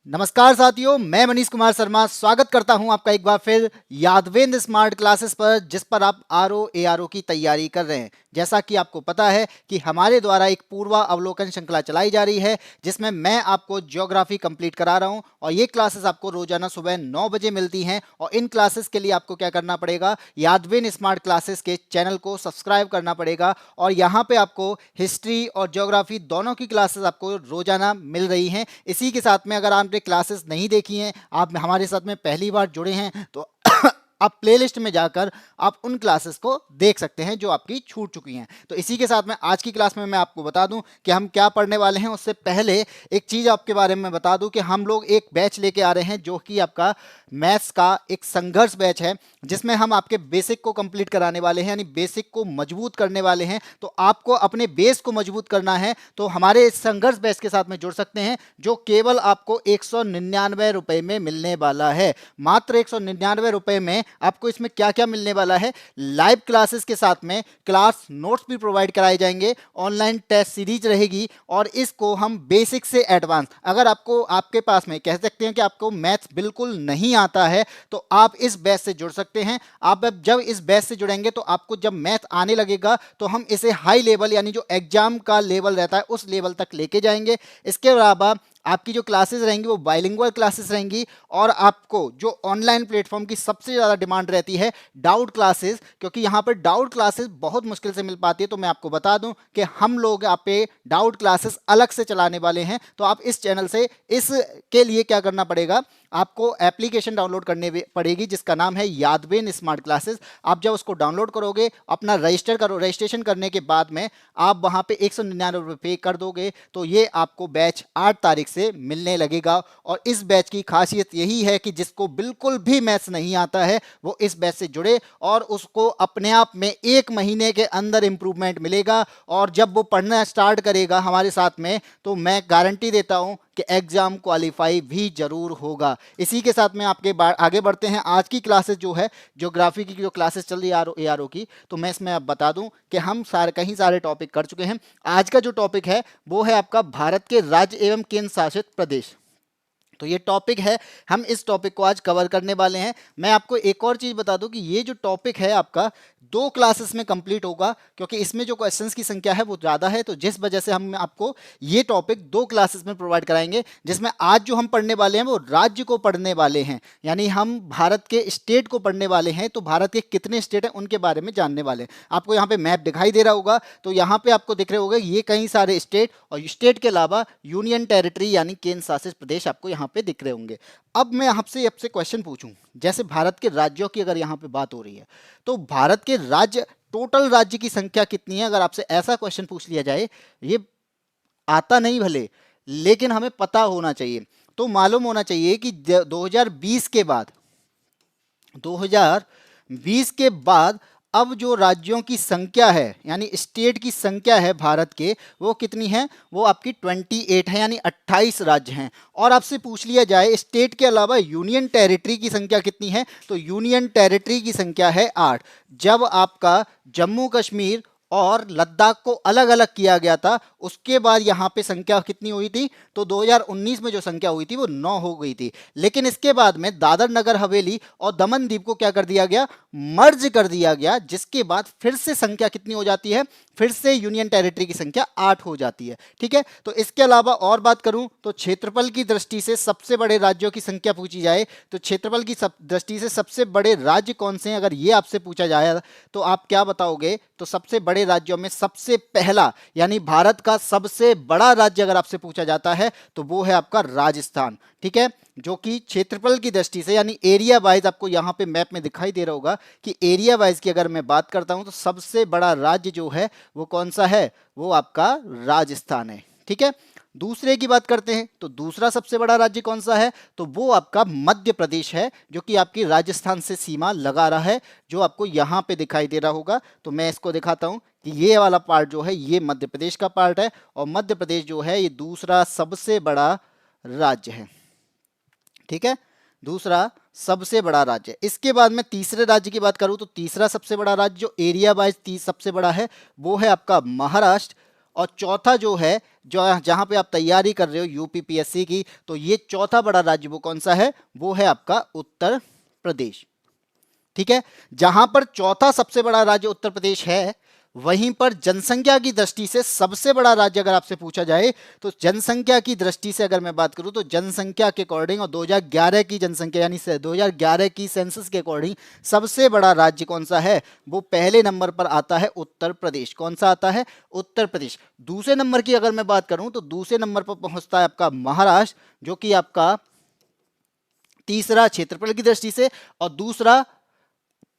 नमस्कार साथियों, मैं मनीष कुमार शर्मा स्वागत करता हूं आपका एक बार फिर यादवेंद्र स्मार्ट क्लासेस पर, जिस पर आप आरओ एआरओ की तैयारी कर रहे हैं। जैसा कि आपको पता है कि हमारे द्वारा एक पूर्वा अवलोकन श्रृंखला चलाई जा रही है, जिसमें मैं आपको ज्योग्राफी कंप्लीट करा रहा हूं और ये क्लासेस आपको रोजाना सुबह 9 बजे मिलती हैं। और इन क्लासेस के लिए आपको क्या करना पड़ेगा, यादवेंद्र स्मार्ट क्लासेस के चैनल को सब्सक्राइब करना पड़ेगा। और यहाँ पे आपको हिस्ट्री और ज्योग्राफी दोनों की क्लासेस आपको रोजाना मिल रही हैं। इसी के साथ में अगर आपने क्लासेस नहीं देखी हैं, आप हमारे साथ में पहली बार जुड़े हैं, तो आप प्लेलिस्ट में जाकर आप उन क्लासेस को देख सकते हैं जो आपकी छूट चुकी हैं। तो इसी के साथ में आज की क्लास में मैं आपको बता दूं कि हम क्या पढ़ने वाले हैं। उससे पहले एक चीज़ आपके बारे में बता दूं कि हम लोग एक बैच लेके आ रहे हैं जो कि आपका मैथ्स का एक संघर्ष बैच है, जिसमें हम आपके बेसिक को कंप्लीट कराने वाले हैं, यानी बेसिक को मजबूत करने वाले हैं। तो आपको अपने बेस को मजबूत करना है तो हमारे इस संघर्ष बैच के साथ में जुड़ सकते हैं, जो केवल आपको 199 रुपए में मिलने वाला है। मात्र 199 रुपए में आपको इसमें क्या क्या मिलने वाला है, लाइव क्लासेस के साथ में क्लास नोट्स भी प्रोवाइड कराए जाएंगे, ऑनलाइन टेस्ट सीरीज रहेगी, और इसको हम बेसिक से एडवांस, अगर आपको आपके पास में कह सकते हैं कि आपको मैथ्स बिल्कुल नहीं आता है तो आप इस बैच से जुड़ सकते हैं। आप जब इस बैच से जुड़ेंगे तो आपको जब मैथ आने लगेगा तो हम इसे हाई लेवल, यानी जो एग्जाम का लेवल रहता है उस लेवल तक लेके जाएंगे। इसके अलावा आपकी जो क्लासेस रहेंगी वो बाइलिंगुअल क्लासेस रहेंगी, और आपको जो ऑनलाइन प्लेटफॉर्म की सबसे ज़्यादा डिमांड रहती है डाउट क्लासेस, क्योंकि यहाँ पर डाउट क्लासेस बहुत मुश्किल से मिल पाती है। तो मैं आपको बता दूं कि हम लोग आप पे डाउट क्लासेस अलग से चलाने वाले हैं। तो आप इस चैनल से, इसके लिए क्या करना पड़ेगा, आपको एप्लीकेशन डाउनलोड करने पड़ेगी जिसका नाम है यादवेंद्र स्मार्ट क्लासेस। आप जब उसको डाउनलोड करोगे, अपना रजिस्ट्रेशन करने के बाद में आप वहाँ पे 199 रुपये पे कर दोगे तो ये आपको बैच 8 तारीख से मिलने लगेगा। और इस बैच की खासियत यही है कि जिसको बिल्कुल भी मैथ्स नहीं आता है वो इस बैच से जुड़े, और उसको अपने आप में 1 महीने के अंदर इंप्रूवमेंट मिलेगा। और जब वो पढ़ना स्टार्ट करेगा हमारे साथ में, तो मैं गारंटी देता हूं कि एग्जाम क्वालिफाई भी जरूर होगा। इसी के साथ में आपके आगे बढ़ते हैं। आज की क्लासेस जो है, ज्योग्राफी की जो क्लासेस चल रही है एआरओ की, तो मैं इसमें आप बता दूं कि हम कई सारे टॉपिक कर चुके हैं। आज का जो टॉपिक है वो है आपका भारत के राज्य एवं केंद्र शासित प्रदेश। तो ये टॉपिक है, हम इस टॉपिक को आज कवर करने वाले हैं। मैं आपको एक और चीज़ बता दूं कि ये जो टॉपिक है आपका 2 क्लासेस में कंप्लीट होगा, क्योंकि इसमें जो क्वेश्चंस की संख्या है वो ज़्यादा है। तो जिस वजह से हम आपको ये टॉपिक 2 क्लासेस में प्रोवाइड कराएंगे, जिसमें आज जो हम पढ़ने वाले हैं वो राज्य को पढ़ने वाले हैं, यानी हम भारत के स्टेट को पढ़ने वाले हैं। तो भारत के कितने स्टेट हैं उनके बारे में जानने वाले हैं। आपको यहाँ पे मैप दिखाई दे रहा होगा, तो यहाँ पे आपको दिख रहे होगा ये कई सारे स्टेट, और स्टेट के अलावा यूनियन टेरिटरी यानी केंद्र शासित प्रदेश आपको यहाँ पे दिख रहे होंगे। अब मैं आपसे क्वेश्चन पूछूं, जैसे भारत के राज्यों की अगर यहाँ पे बात हो रही है, तो भारत के राज्य, टोटल राज्य की संख्या कितनी है, अगर आपसे ऐसा क्वेश्चन पूछ लिया जाए, ये आता नहीं भले, लेकिन हमें पता होना चाहिए। तो मालूम होना चाहिए कि 2020 के बाद अब जो राज्यों की संख्या है, यानी स्टेट की संख्या है भारत के, वो कितनी है, वो आपकी 28 है, यानी 28 राज्य हैं। और आपसे पूछ लिया जाए स्टेट के अलावा यूनियन टेरिटरी की संख्या कितनी है, तो यूनियन टेरिटरी की संख्या है 8। जब आपका जम्मू कश्मीर और लद्दाख को अलग अलग किया गया था, उसके बाद यहाँ पे संख्या कितनी हुई थी, तो 2019 में जो संख्या हुई थी वो 9 हो गई थी। लेकिन इसके बाद में दादर नगर हवेली और दमन दीव को क्या कर दिया गया, मर्ज कर दिया गया, जिसके बाद फिर से संख्या कितनी हो जाती है, फिर से यूनियन टेरिटरी की संख्या 8 हो जाती है। ठीक है, तो इसके अलावा और बात करूं तो क्षेत्रफल की दृष्टि से सबसे बड़े राज्यों की संख्या पूछी जाए, तो क्षेत्रफल की दृष्टि से सबसे बड़े राज्य कौन से हैं, अगर ये आपसे पूछा जाए तो आप क्या बताओगे, तो सबसे बड़े राज्यों में सबसे पहला, यानी भारत का सबसे बड़ा राज्य अगर आपसे पूछा जाता है तो वो है आपका राजस्थान। ठीक है, जो कि क्षेत्रफल की दृष्टि से, यानी एरिया वाइज, आपको यहाँ पे मैप में दिखाई दे रहा होगा कि एरिया वाइज की अगर मैं बात करता हूँ तो सबसे बड़ा राज्य जो है वो कौन सा है, वो आपका राजस्थान है। ठीक है, दूसरे की बात करते हैं तो दूसरा सबसे बड़ा राज्य कौन सा है, तो वो आपका मध्य प्रदेश है, जो कि आपकी राजस्थान से सीमा लगा रहा है, जो आपको यहाँ पे दिखाई दे रहा होगा। तो मैं इसको दिखाता हूँ कि ये वाला पार्ट जो है ये मध्य प्रदेश का पार्ट है, और मध्य प्रदेश जो है ये दूसरा सबसे बड़ा राज्य है। ठीक है, दूसरा सबसे बड़ा राज्य। इसके बाद में तीसरे राज्य की बात करूं तो तीसरा सबसे बड़ा राज्य जो एरिया वाइज सबसे बड़ा है वो है आपका महाराष्ट्र, और चौथा जो है, जो जहां पे आप तैयारी कर रहे हो यूपीपीएससी की, तो ये चौथा बड़ा राज्य वो कौन सा है, वो है आपका उत्तर प्रदेश। ठीक है, जहां पर चौथा सबसे बड़ा राज्य उत्तर प्रदेश है, वहीं पर जनसंख्या की दृष्टि से सबसे बड़ा राज्य अगर आपसे पूछा जाए, तो जनसंख्या की दृष्टि से अगर मैं बात करूं तो जनसंख्या के अकॉर्डिंग और 2011 की जनसंख्या यानी 2011 की सेंसस के अकॉर्डिंग सबसे बड़ा राज्य कौन सा है, वो पहले नंबर पर आता है उत्तर प्रदेश। कौन सा आता है, उत्तर प्रदेश। दूसरे नंबर की अगर मैं बात करूं तो दूसरे नंबर पर पहुंचता है आपका महाराष्ट्र, जो कि आपका तीसरा क्षेत्रफल की दृष्टि से और दूसरा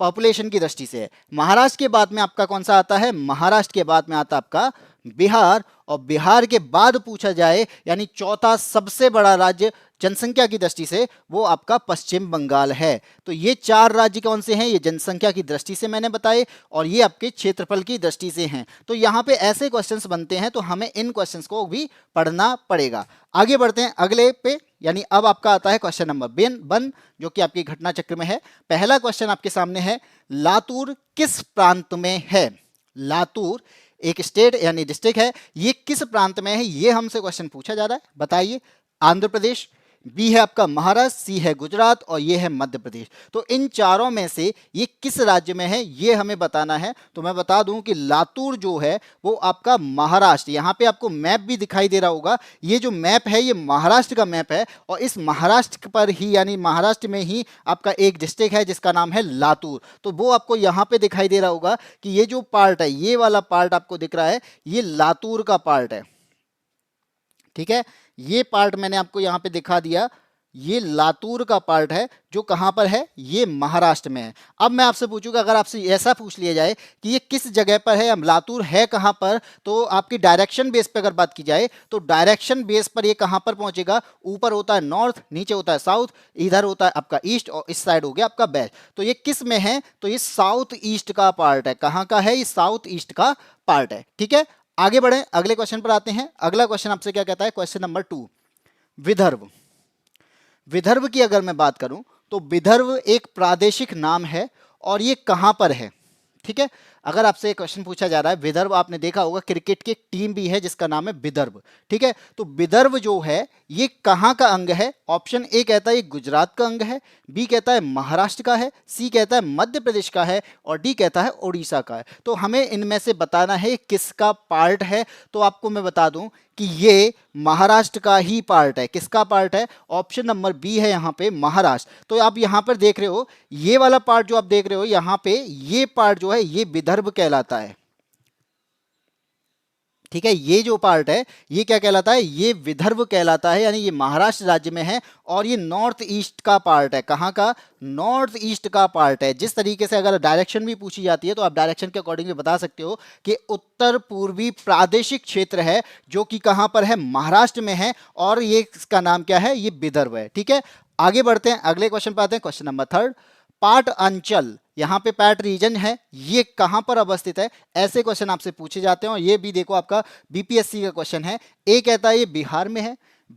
पॉपुलेशन की दृष्टि से है। महाराष्ट्र के बाद में आपका कौन सा आता है, महाराष्ट्र के बाद में आता आपका बिहार, और बिहार के बाद पूछा जाए यानी चौथा सबसे बड़ा राज्य जनसंख्या की दृष्टि से वो आपका पश्चिम बंगाल है। तो ये चार राज्य कौन से हैं, ये जनसंख्या की दृष्टि से मैंने बताए और ये आपके क्षेत्रफल की दृष्टि से हैं। तो यहाँ पे ऐसे क्वेश्चंस बनते हैं, तो हमें इन क्वेश्चंस को भी पढ़ना पड़ेगा। आगे बढ़ते हैं अगले पे, यानी अब आपका आता है क्वेश्चन नंबर 1, जो कि आपकी घटना चक्र में है। पहला क्वेश्चन आपके सामने है, लातूर किस प्रांत में है। लातूर एक स्टेट यानी डिस्ट्रिक्ट है, ये किस प्रांत में है, ये हमसे क्वेश्चन पूछा जा रहा है। बताइए, आंध्र प्रदेश, बी है आपका महाराष्ट्र, सी है गुजरात और ये है मध्य प्रदेश। तो इन चारों में से ये किस राज्य में है, ये हमें बताना है। तो मैं बता दूं कि लातूर जो है वो आपका महाराष्ट्र, यहाँ पे आपको मैप भी दिखाई दे रहा होगा, ये जो मैप है ये महाराष्ट्र का मैप है, और इस महाराष्ट्र पर ही यानी महाराष्ट्र में ही आपका एक डिस्ट्रिक्ट है जिसका नाम है लातूर। तो वो आपको यहाँ पे दिखाई दे रहा होगा कि ये जो पार्ट है, ये वाला पार्ट आपको दिख रहा है, ये लातूर का पार्ट है। ठीक है, ये पार्ट मैंने आपको यहां पे दिखा दिया, ये लातूर का पार्ट है जो कहां पर है, ये महाराष्ट्र में है। अब मैं आपसे पूछूंगा, अगर आपसे ऐसा पूछ लिया जाए कि ये किस जगह पर है, लातूर है कहां पर, तो आपकी डायरेक्शन बेस पे अगर बात की जाए तो डायरेक्शन बेस पर ये कहां पर पहुंचेगा, ऊपर होता है नॉर्थ, नीचे होता है साउथ, इधर होता है आपका ईस्ट और इस साइड हो गया आपका वेस्ट। तो ये किस में है, तो ये साउथ ईस्ट का पार्ट है। कहां का है, ये साउथ ईस्ट का पार्ट है। ठीक है, आगे बढ़े, अगले क्वेश्चन पर आते हैं। अगला क्वेश्चन आपसे क्या कहता है, क्वेश्चन नंबर 2, विदर्भ। विदर्भ की अगर मैं बात करूं तो विदर्भ एक प्रादेशिक नाम है और ये कहां पर है। ठीक है, अगर आपसे एक क्वेश्चन पूछा जा रहा है, विदर्भ आपने देखा होगा क्रिकेट की एक टीम भी है जिसका नाम है विदर्भ। ठीक है, तो विदर्भ जो है ये कहां का अंग है। ऑप्शन ए कहता है ये गुजरात का अंग है, बी कहता है महाराष्ट्र का है, सी कहता है मध्य प्रदेश का है और डी कहता है उड़ीसा का है। तो हमें इनमें से बताना है किसका पार्ट है। तो आपको मैं बता दूं कि ये महाराष्ट्र का ही पार्ट है। किसका पार्ट है, ऑप्शन नंबर बी है यहाँ पे महाराष्ट्र। तो आप यहाँ पर देख रहे हो, ये वाला पार्ट जो आप देख रहे हो यहाँ पे, ये पार्ट जो है ये विदर्भ कहलाता है। ठीक है, ये जो पार्ट है ये क्या कहलाता है, ये विदर्भ कहलाता है, यानी ये महाराष्ट्र राज्य में है और ये नॉर्थ ईस्ट का पार्ट है। कहां का, नॉर्थ ईस्ट का पार्ट है। जिस तरीके से अगर डायरेक्शन भी पूछी जाती है तो आप डायरेक्शन के अकॉर्डिंग भी बता सकते हो कि उत्तर पूर्वी प्रादेशिक क्षेत्र है जो कि कहां पर है, महाराष्ट्र में है, और ये इसका नाम क्या है, ये विदर्भ है। ठीक है, आगे बढ़ते हैं, अगले क्वेश्चन पर आते हैं, क्वेश्चन नंबर 3, पाट अंचल, यहाँ पे पैट रीजन है, ये कहां पर अवस्थित है। ऐसे क्वेश्चन आपसे पूछे जाते हैं और ये भी देखो आपका बीपीएससी का क्वेश्चन है। ए कहता है ये बिहार में है,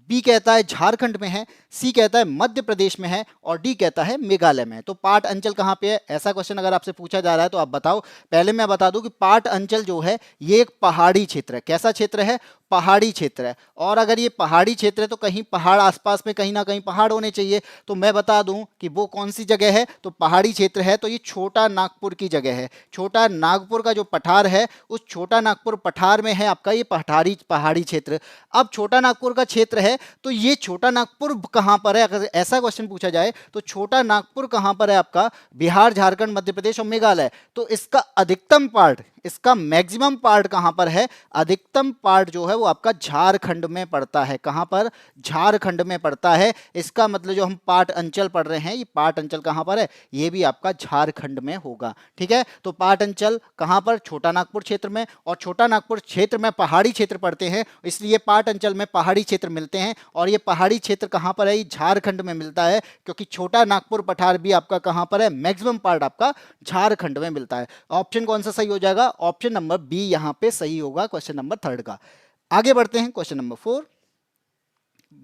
बी कहता है झारखंड में है, सी कहता है मध्य प्रदेश में है और डी कहता है मेघालय में है। तो पाट अंचल कहां पे है, ऐसा क्वेश्चन अगर आपसे पूछा जा रहा है तो आप बताओ। पहले मैं बता दूं कि पाट अंचल जो है ये एक पहाड़ी क्षेत्र है। कैसा क्षेत्र है, पहाड़ी क्षेत्र है। और अगर ये पहाड़ी क्षेत्र है तो कहीं पहाड़ आसपास में कहीं ना कहीं पहाड़ होने चाहिए। तो मैं बता दूं कि वो कौन सी जगह है, तो पहाड़ी क्षेत्र है, तो ये छोटा नागपुर की जगह है। छोटा नागपुर का जो पठार है, उस छोटा नागपुर पठार में है आपका ये पहाड़ी क्षेत्र। अब छोटा नागपुर का क्षेत्र है, तो ये छोटा नागपुर कहां पर है, अगर ऐसा क्वेश्चन पूछा जाए तो छोटा नागपुर कहां पर है आपका, बिहार, झारखंड, मध्य प्रदेश और मेघालय। तो इसका अधिकतम पार्ट, इसका मैक्सिमम पार्ट कहां पर है, अधिकतम पार्ट जो है वो आपका झारखंड में पड़ता है। कहां पर, झारखंड में पड़ता है। इसका मतलब जो हम पाट अंचल पढ़ रहे हैं, ये पाट अंचल कहां पर है, ये भी आपका झारखंड में होगा। ठीक है, तो पाट अंचल कहां पर, छोटा नागपुर क्षेत्र में, और छोटा नागपुर क्षेत्र में पहाड़ी क्षेत्र पड़ते हैं, इसलिए पाट अंचल में पहाड़ी क्षेत्र मिलते हैं। और ये पहाड़ी क्षेत्र कहां पर है, ये झारखंड में मिलता है, क्योंकि छोटा नागपुर पठार भी आपका कहां पर है, मैक्सिमम पार्ट आपका झारखंड में मिलता है। ऑप्शन कौन सा सही हो जाएगा, ऑप्शन नंबर बी यहां पे सही होगा, क्वेश्चन नंबर 3 का। आगे बढ़ते हैं, क्वेश्चन नंबर 4,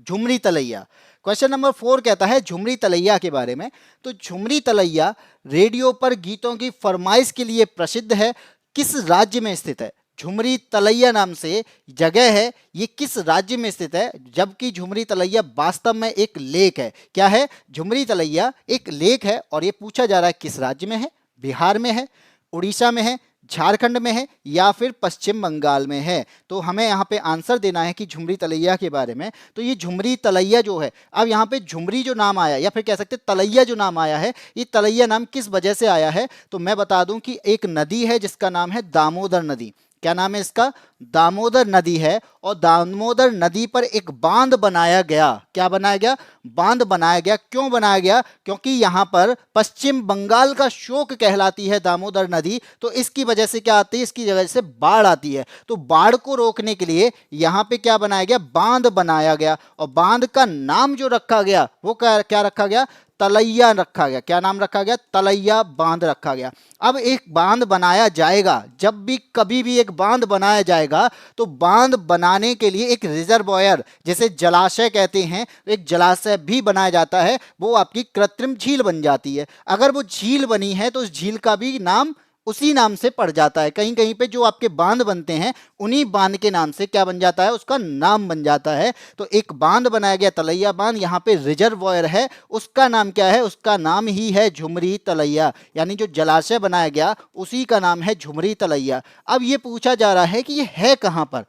झुमरी तलैया। क्वेश्चन नंबर 4 कहता है झुमरी तलैया के बारे में। तो झुमरी तलैया रेडियो पर गीतों की फरमाइश के लिए प्रसिद्ध है, किस राज्य में स्थित है। झुमरी तलैया नाम से जगह है, ये किस राज्य में स्थित है? जबकि झुमरी तलैया वास्तव में एक लेक है। क्या है? झुमरी तलैया एक लेक है और ये पूछा जा रहा है किस राज्य में है? बिहार में है, उड़ीसा में है, झारखंड में है या फिर पश्चिम बंगाल में है। तो हमें यहाँ पे आंसर देना है कि झुमरी तलैया के बारे में। तो ये झुमरी तलैया जो है, अब यहाँ पे झुमरी जो नाम आया या फिर कह सकते तलैया जो नाम आया है, ये तलैया नाम किस वजह से आया है? तो मैं बता दूं कि एक नदी है जिसका नाम है दामोदर नदी। क्या नाम है इसका? दामोदर नदी है। और दामोदर नदी पर एक बांध बनाया गया। क्या बनाया गया? बांध बनाया गया। क्यों बनाया गया? क्योंकि यहाँ पर पश्चिम बंगाल का शोक कहलाती है दामोदर नदी, तो इसकी वजह से क्या आती है? इसकी वजह से बाढ़ आती है। तो बाढ़ को रोकने के लिए यहाँ पे क्या बनाया गया? बांध बनाया गया। और बांध का नाम जो रखा गया वो क्या रखा गया? तलैया रखा गया। क्या नाम रखा गया? तलैया बांध रखा गया। अब एक बांध बनाया जाएगा, जब भी कभी भी एक बांध बनाया जाएगा तो बांध बनाने के लिए एक रिजर्वॉयर, जैसे जलाशय कहते हैं, एक जलाशय भी बनाया जाता है। वो आपकी कृत्रिम झील बन जाती है। अगर वो झील बनी है तो उस झील का भी नाम उसी नाम से पड़ जाता है। कहीं कहीं पे जो आपके बांध बनते हैं उन्हीं बांध के नाम से क्या बन जाता है? उसका नाम बन जाता है। तो एक बांध बनाया गया तलैया बांध, यहाँ पे रिजर्वॉयर है, उसका नाम क्या है? उसका नाम ही है झुमरी तलैया। यानी जो जलाशय बनाया गया उसी का नाम है झुमरी तलैया। अब ये पूछा जा रहा है कि ये है कहाँ पर?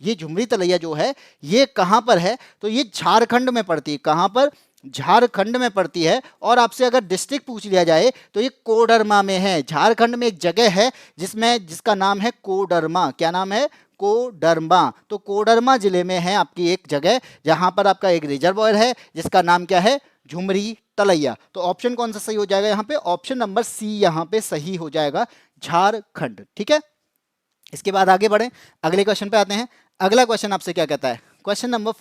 ये झुमरी तलैया जो है ये कहाँ पर है? तो ये झारखंड में पड़ती है। कहाँ पर? झारखंड में पड़ती है। और आपसे अगर डिस्ट्रिक्ट पूछ लिया जाए तो ये कोडरमा में है। झारखंड में एक जगह है जिसका नाम है कोडरमा। क्या नाम है? कोडरमा। तो कोडरमा जिले में है आपकी एक जगह जहां पर आपका एक रिजर्वॉयर है जिसका नाम क्या है? झुमरी तलैया। तो ऑप्शन कौन सा सही हो जाएगा यहाँ पे? ऑप्शन नंबर सी यहाँ पे सही हो जाएगा, झारखंड। ठीक है, इसके बाद आगे बढ़े, अगले क्वेश्चन पे आते हैं। अगला क्वेश्चन आपसे क्या कहता है? क्वेश्चन नंबर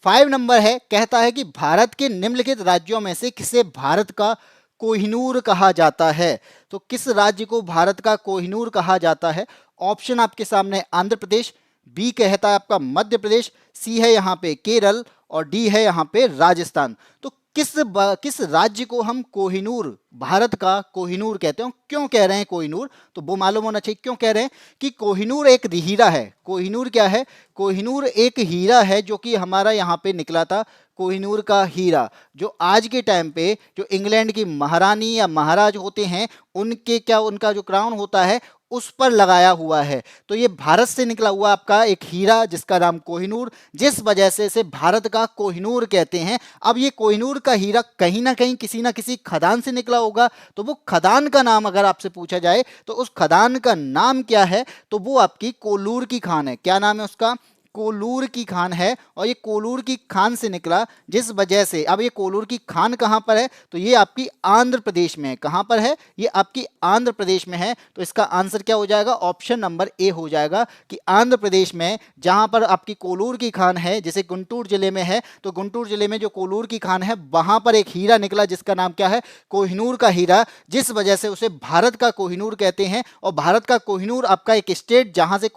5 नंबर है, कहता है कि भारत के निम्नलिखित राज्यों में से किसे भारत का कोहिनूर कहा जाता है? तो किस राज्य को भारत का कोहिनूर कहा जाता है? ऑप्शन आपके सामने आंध्र प्रदेश, बी कहता है आपका मध्य प्रदेश, सी है यहाँ पे केरल और डी है यहाँ पे राजस्थान। तो किस राज्य को हम कोहिनूर, भारत का कोहिनूर कहते हैं? क्यों कह रहे हैं कोहिनूर? तो वो मालूम होना चाहिए क्यों कह रहे हैं कि कोहिनूर एक हीरा है। कोहिनूर क्या है? कोहिनूर एक हीरा है जो कि हमारा यहाँ पे निकला था। कोहिनूर का हीरा जो आज के टाइम पे जो इंग्लैंड की महारानी या महाराज होते हैं उनका जो क्राउन होता है उस पर लगाया हुआ है। तो ये भारत से निकला हुआ आपका एक हीरा जिसका नाम कोहिनूर, जिस वजह से इसे भारत का कोहिनूर कहते हैं। अब ये कोहिनूर का हीरा कहीं ना कहीं किसी ना किसी खदान से निकला होगा। तो वो खदान का नाम अगर आपसे पूछा जाए तो उस खदान का नाम क्या है? तो वो आपकी कोल्लूर की खान है। क्या नाम है उसका? कोल्लूर की खान है। और ये कोल्लूर की खान से निकला जिस वजह से, अब ये कोल्लूर की खान कहाँ पर है? तो ये आपकी आंध्र प्रदेश में है। कहाँ पर है? ये आपकी आंध्र प्रदेश में है। तो इसका आंसर क्या हो जाएगा? ऑप्शन नंबर ए हो जाएगा कि आंध्र प्रदेश में जहाँ पर आपकी कोल्लूर की खान है, जैसे गुंटूर जिले में है, तो गुंटूर जिले में जो कोल्लूर की खान है वहाँ पर एक हीरा निकला जिसका नाम क्या है? कोहिनूर का हीरा, जिस वजह से उसे भारत का कोहिनूर कहते हैं। और भारत का कोहिनूर आपका एक स्टेट जहाँ से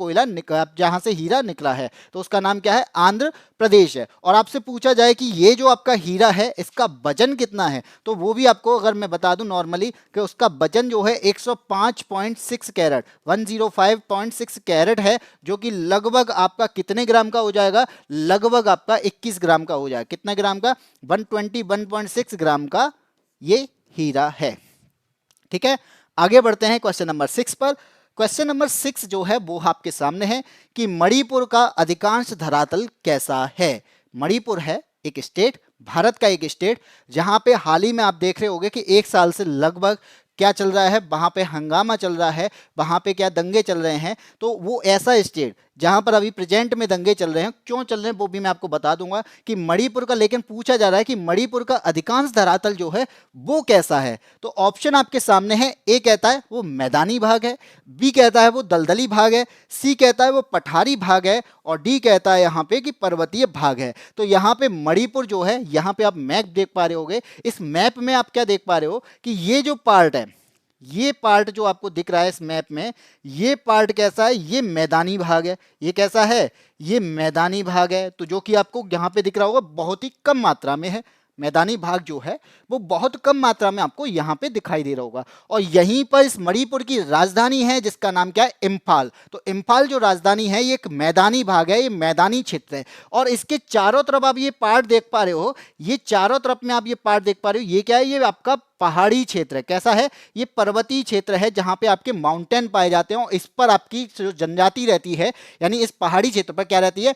हीरा निकला है, तो उसका नाम क्या है? आंध्र प्रदेश है। और आपसे पूछा जाए कि ये जो आपका हीरा है इसका वजन कितना है, तो वो भी आपको अगर मैं बता दूं नॉर्मली कि उसका वजन जो है 105.6 कैरेट 105.6 कैरेट है, जो कि लगभग आपका कितने ग्राम का हो जाएगा? लगभग आपका 21 ग्राम का हो जाएगा। कितना ग्राम का? 121.6 ग्राम का ये हीरा है। ठीक है, आगे बढ़ते हैं क्वेश्चन नंबर 6 पर। क्वेश्चन नंबर 6 जो है वो आपके सामने है कि मणिपुर का अधिकांश धरातल कैसा है? मणिपुर है एक स्टेट, भारत का एक स्टेट, जहां पे हाल ही में आप देख रहे होंगे कि एक साल से लगभग क्या चल रहा है? वहां पे हंगामा चल रहा है, वहां पे क्या दंगे चल रहे हैं। तो वो ऐसा स्टेट जहां पर अभी प्रेजेंट में दंगे चल रहे हैं, क्यों चल रहे हैं वो भी मैं आपको बता दूंगा कि मणिपुर का। लेकिन पूछा जा रहा है कि मणिपुर का अधिकांश धरातल जो है वो कैसा है? तो ऑप्शन आपके सामने है। ए कहता है वो मैदानी भाग है, बी कहता है वो दलदली भाग है, सी कहता है वो पठारी भाग है और डी कहता है यहाँ पे कि पर्वतीय भाग है। तो यहाँ पे मणिपुर जो है, यहाँ पे आप मैप देख पा रहे होगे। इस मैप में आप क्या देख पा रहे हो कि ये जो पार्ट है, ये पार्ट जो आपको दिख रहा है इस मैप में, ये पार्ट कैसा है? ये मैदानी भाग है। ये कैसा है? ये मैदानी भाग है। तो जो कि आपको यहाँ पे दिख रहा होगा बहुत ही कम मात्रा में है, मैदानी भाग जो है वो बहुत कम मात्रा में आपको यहाँ पे दिखाई दे रहा होगा। और यहीं पर इस मणिपुर की राजधानी है जिसका नाम क्या है, इम्फाल। तो इम्फाल जो राजधानी है ये एक मैदानी भाग है, ये मैदानी क्षेत्र है। और इसके चारों तरफ आप ये पार्ट देख पा रहे हो, ये चारों तरफ में आप ये पार्ट देख पा रहे हो, ये क्या है, ये आपका पहाड़ी क्षेत्र है। कैसा है, ये पर्वतीय क्षेत्र है जहां पे आपके माउंटेन पाए जाते हैं और इस पर आपकी जो जनजाति रहती है, यानी इस पहाड़ी क्षेत्र पर क्या रहती है,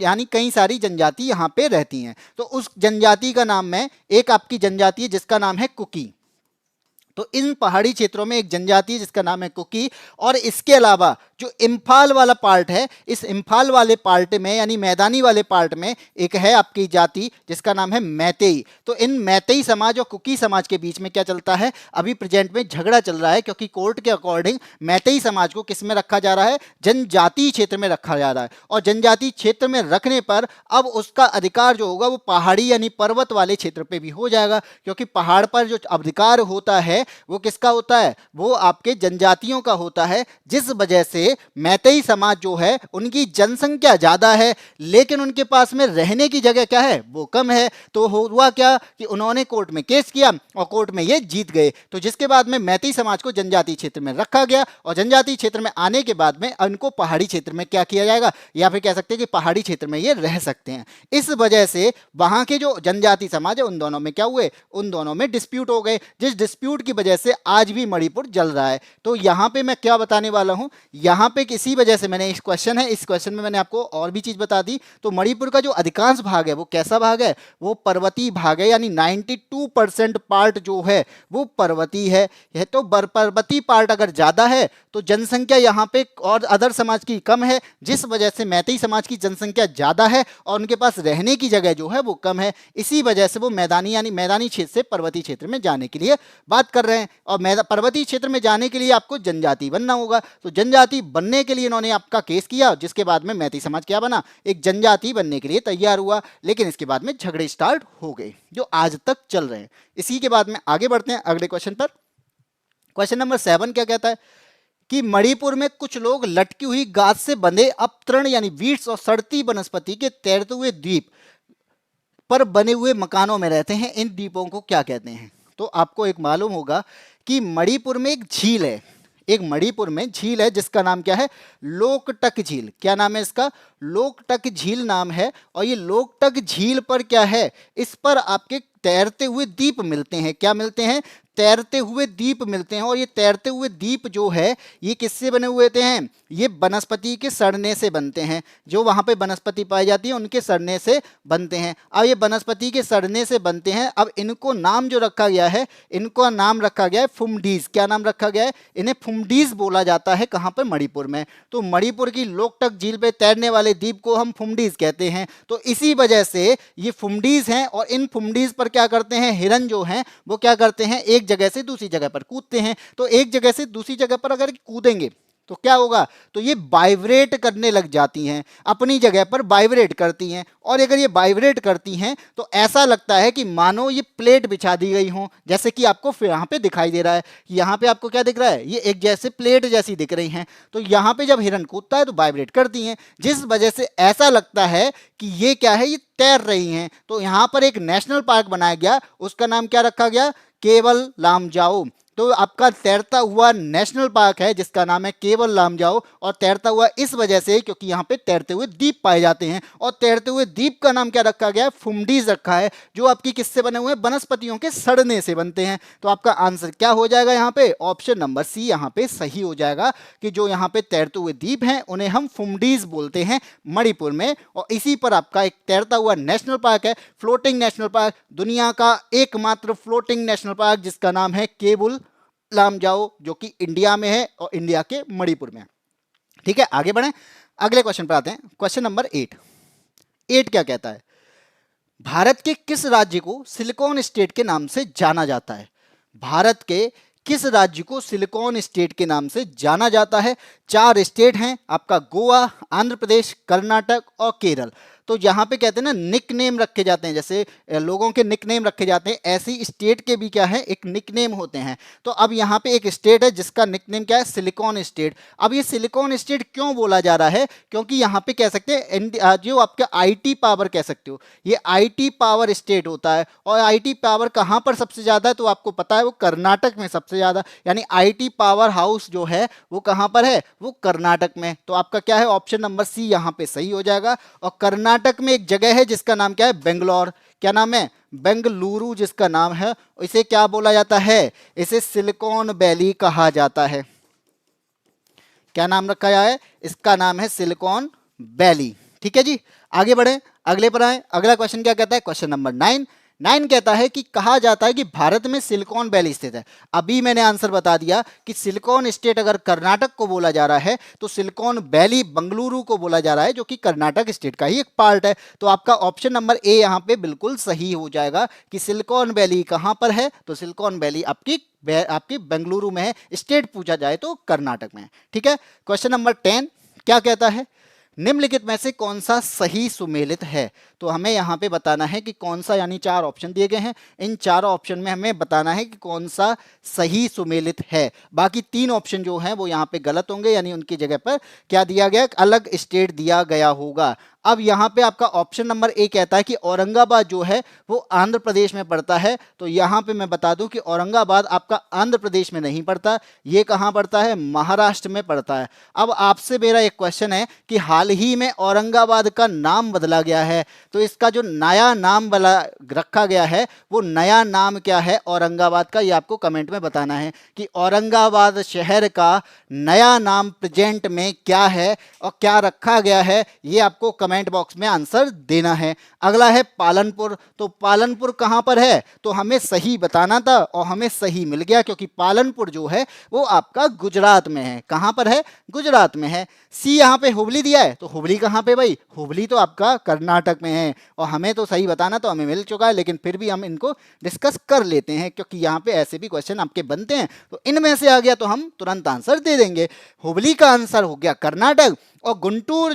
यानी कई सारी जनजाति यहां पे रहती हैं। तो उस जनजाति का नाम है, एक आपकी जनजाति है जिसका नाम है कुकी। तो इन पहाड़ी क्षेत्रों में एक जनजाति है जिसका नाम है कुकी। और इसके अलावा जो इम्फाल वाला पार्ट है, इस इम्फाल वाले पार्ट में यानी मैदानी वाले पार्ट में एक है आपकी जाति जिसका नाम है मैतेई। तो इन मैतेई समाज और कुकी समाज के बीच में क्या चलता है, अभी प्रेजेंट में झगड़ा चल रहा है, क्योंकि कोर्ट के अकॉर्डिंग मैतेई समाज को किस में रखा जा रहा है, जनजातीय क्षेत्र में रखा जा रहा है। और जनजातीय क्षेत्र में रखने पर अब उसका अधिकार जो होगा वो पहाड़ी यानी पर्वत वाले क्षेत्र पे भी हो जाएगा, क्योंकि पहाड़ पर जो अधिकार होता है वो किसका होता है, वो आपके जनजातियों का होता है। जिस वजह से मैतेई समाज जो है उनकी जनसंख्या ज्यादा है लेकिन उनके पास में रहने की जगह क्या है, वो कम है। तो हुआ क्या कि उन्होंने कोर्ट में केस किया और कोर्ट में ये जीत गए। तो जिसके बाद में मैतेई समाज को जनजातीय क्षेत्र में रखा गया और जनजातीय क्षेत्र में आने के बाद में उनको पहाड़ी क्षेत्र में क्या किया जाएगा, या फिर कह सकते हैं कि पहाड़ी क्षेत्र में ये रह सकते हैं। इस वजह से वहां के जो जनजातीय समाज है उन दोनों में क्या हुए, उन दोनों में डिस्प्यूट हो गए, जिस डिस्प्यूट की वजह से आज भी मणिपुर जल रहा है। तो यहां पे मैं क्या बताने वाला हूं, यहां पे किसी वजह से मैंने इस क्वेश्चन है, इस क्वेश्चन में मैंने आपको और भी चीज बता दी। तो मणिपुर का जो अधिकांश भाग है वो कैसा भाग है, वो पर्वतीय भाग है, यानी 92% पार्ट जो है वो पर्वतीय है। तो पर्वतीय पार्ट अगर ज्यादा है तो जनसंख्या यहाँ पे और अदर समाज की कम है, जिस वजह से मैतेई समाज की जनसंख्या ज्यादा है और उनके पास रहने की जगह जो है वो कम है। इसी वजह से वो मैदानी यानी मैदानी क्षेत्र से पर्वतीय क्षेत्र में जाने के लिए बात कर रहे हैं। और पर्वतीय क्षेत्र में जाने के लिए आपको जनजाति बनना होगा। तो जनजाति बनने के लिए इन्होंने आपका केस किया, जिसके बाद में मैतेई समाज क्या बना, एक जनजाति बनने के लिए तैयार हुआ। लेकिन इसके बाद में झगड़े स्टार्ट हो गए जो आज तक चल रहे हैं। इसी के बाद में आगे बढ़ते हैं अगले क्वेश्चन पर। क्वेश्चन नंबर 7 क्या कहता है कि मणिपुर में कुछ लोग लटकी हुई गाछ से बंधे अपतरण यानी वीड्स और सड़ती वनस्पति के तैरते हुए द्वीप पर बने हुए मकानों में रहते हैं। इन द्वीपों को क्या कहते हैं। तो आपको एक मालूम होगा कि मणिपुर में एक झील है, एक मणिपुर में झील है जिसका नाम क्या है, लोकटक झील। क्या नाम है इसका, लोकटक झील नाम है। और ये लोकटक झील पर क्या है, इस पर आपके तैरते हुए द्वीप मिलते हैं। क्या मिलते हैं, तैरते हुए द्वीप मिलते हैं। और ये तैरते हुए द्वीप जो है ये किससे बने हुए हैं, ये वनस्पति के सड़ने से बनते हैं। जो वहां पे वनस्पति पाई जाती है उनके सड़ने से बनते हैं। अब ये वनस्पति के सड़ने से बनते हैं। अब इनको नाम जो रखा गया है, इनको नाम रखा गया है फुमडीज। क्या नाम रखा गया है, इन्हें फुमडीज बोला जाता है। कहां पर, मणिपुर में। तो मणिपुर की लोकटक झील पे तैरने वाले द्वीप को हम फुमडीज कहते हैं। तो इसी वजह से ये फुमडीज हैं। और इन फुमडीज पर क्या करते हैं, हिरन जो हैं वो क्या करते हैं, एक जगह से दूसरी जगह पर कूदते हैं। तो एक जगह से दूसरी जगह पर अगर कूदेंगे तो क्या होगा, तो ये वाइब्रेट करने लग जाती हैं, अपनी जगह पर वाइब्रेट करती हैं। और अगर ये वाइब्रेट करती हैं तो ऐसा लगता है कि मानो ये प्लेट बिछा दी गई हो, जैसे कि आपको यहाँ पे दिखाई दे रहा है। यहाँ पे आपको क्या दिख रहा है, ये एक जैसे प्लेट जैसी दिख रही हैं। तो यहाँ पे जब हिरन कूदता है तो वाइब्रेट करती हैं, जिस वजह से ऐसा लगता है कि ये क्या है, ये तैर रही हैं। तो यहाँ पर एक नेशनल पार्क बनाया गया, उसका नाम क्या रखा गया, केवल लामजाओ। तो आपका तैरता हुआ नेशनल पार्क है जिसका नाम है केवल लामजाओ। और तैरता हुआ इस वजह से क्योंकि यहाँ पे तैरते हुए द्वीप पाए जाते हैं। और तैरते हुए द्वीप का नाम क्या रखा गया है, फुमडीज रखा है, जो आपकी किससे बने हुए हैं, वनस्पतियों के सड़ने से बनते हैं। तो आपका आंसर क्या हो जाएगा यहाँ पे, ऑप्शन नंबर सी यहाँ पे सही हो जाएगा कि जो यहाँ पे तैरते हुए द्वीप हैं उन्हें हम फुमडीज बोलते हैं मणिपुर में। और इसी पर आपका एक तैरता हुआ नेशनल पार्क है, फ्लोटिंग नेशनल पार्क, दुनिया का एकमात्र फ्लोटिंग नेशनल पार्क जिसका नाम है केवल लामजाओ, जो कि इंडिया में है और इंडिया के मणिपुर में। ठीक है, आगे बढ़ें, अगले क्वेश्चन पर आते हैं। क्वेश्चन नंबर 8 क्या कहता है, भारत के किस राज्य को सिलिकॉन स्टेट के नाम से जाना जाता है। भारत के किस राज्य को सिलिकॉन स्टेट के नाम से जाना जाता है। 4 स्टेट हैं आपका, गोवा, आंध्र प्रदेश, कर्नाटक और केरल। तो यहाँ पे कहते हैं ना निक नेम रखे जाते हैं, जैसे लोगों के निक नेम रखे जाते हैं, ऐसी स्टेट के भी क्या है एक निक नेम होते हैं। तो अब यहाँ पे एक स्टेट है जिसका निक नेम क्या है, सिलिकॉन स्टेट। अब ये सिलिकॉन स्टेट क्यों बोला जा रहा है, क्योंकि यहाँ पे कह सकते हैं जो आपका आईटी पावर कह सकते हो, ये आईटी पावर स्टेट होता है। और आईटी पावर कहाँ पर सबसे ज्यादा है, तो आपको पता है वो कर्नाटक में सबसे ज्यादा, यानी आईटी पावर हाउस जो है वो कहाँ पर है, वो कर्नाटक में। तो आपका क्या है ऑप्शन नंबर सी यहाँ पे सही हो जाएगा। और कर्नाटक में एक जगह है जिसका नाम क्या है, बेंगलोर। क्या नाम है, बेंगलुरु जिसका नाम है। इसे क्या बोला जाता है, इसे सिलिकॉन वैली कहा जाता है। क्या नाम रखा गया है, इसका नाम है सिलिकॉन वैली। ठीक है जी, आगे बढ़े, अगले पर आए। अगला क्वेश्चन क्या कहता है, क्वेश्चन नंबर 9 कहता है कि कहा जाता है कि भारत में सिलिकॉन वैली स्थित है। अभी मैंने आंसर बता दिया कि सिलिकॉन स्टेट अगर कर्नाटक को बोला जा रहा है तो सिलिकॉन वैली बंगलुरु को बोला जा रहा है, जो कि कर्नाटक स्टेट का ही एक पार्ट है। तो आपका ऑप्शन नंबर ए यहाँ पे बिल्कुल सही हो जाएगा कि सिलिकॉन वैली कहां पर है, तो सिलिकॉन वैली आपकी बेंगलुरु में है। स्टेट पूछा जाए तो कर्नाटक में है। ठीक है, क्वेश्चन नंबर 10 क्या कहता है, निम्नलिखित में से कौन सा सही सुमेलित है। तो हमें यहाँ पे बताना है कि कौन सा, यानी 4 ऑप्शन दिए गए हैं, इन 4 ऑप्शन में हमें बताना है कि कौन सा सही सुमेलित है। बाकी 3 ऑप्शन जो हैं वो यहाँ पे गलत होंगे, यानी उनकी जगह पर क्या दिया गया, अलग स्टेट दिया गया होगा। अब यहाँ पे आपका ऑप्शन नंबर ए कहता है कि औरंगाबाद जो है वो आंध्र प्रदेश में पड़ता है। तो यहाँ पे मैं बता दूं कि औरंगाबाद आपका आंध्र प्रदेश में नहीं पड़ता, ये कहाँ पड़ता है, महाराष्ट्र में पड़ता है। अब आपसे मेरा एक क्वेश्चन है कि हाल ही में औरंगाबाद का नाम बदला गया है, तो इसका जो नया नाम रखा गया है वो नया नाम क्या है औरंगाबाद का, ये आपको कमेंट में बताना है कि औरंगाबाद शहर का नया नाम प्रेजेंट में क्या है और क्या रखा गया है, ये आपको कमेंट बॉक्स में आंसर देना है। अगला है पालनपुर। तो पालनपुर कहां पर है, तो हमें सही बताना था और हमें सही मिल गया, क्योंकि पालनपुर जो है वो आपका गुजरात में है। कहां पर है, गुजरात में है। सी यहाँ पे हुबली दिया है, तो हुबली कहां पे भाई, हुबली तो आपका कर्नाटक में है। और हमें तो सही बताना तो हमें मिल चुका है, लेकिन फिर भी हम इनको डिस्कस कर लेते हैं, क्योंकि यहाँ पे ऐसे भी क्वेश्चन आपके बनते हैं। तो इनमें से आ गया तो हम तुरंत आंसर दे देंगे। हुबली का आंसर हो गया कर्नाटक। और गुंटूर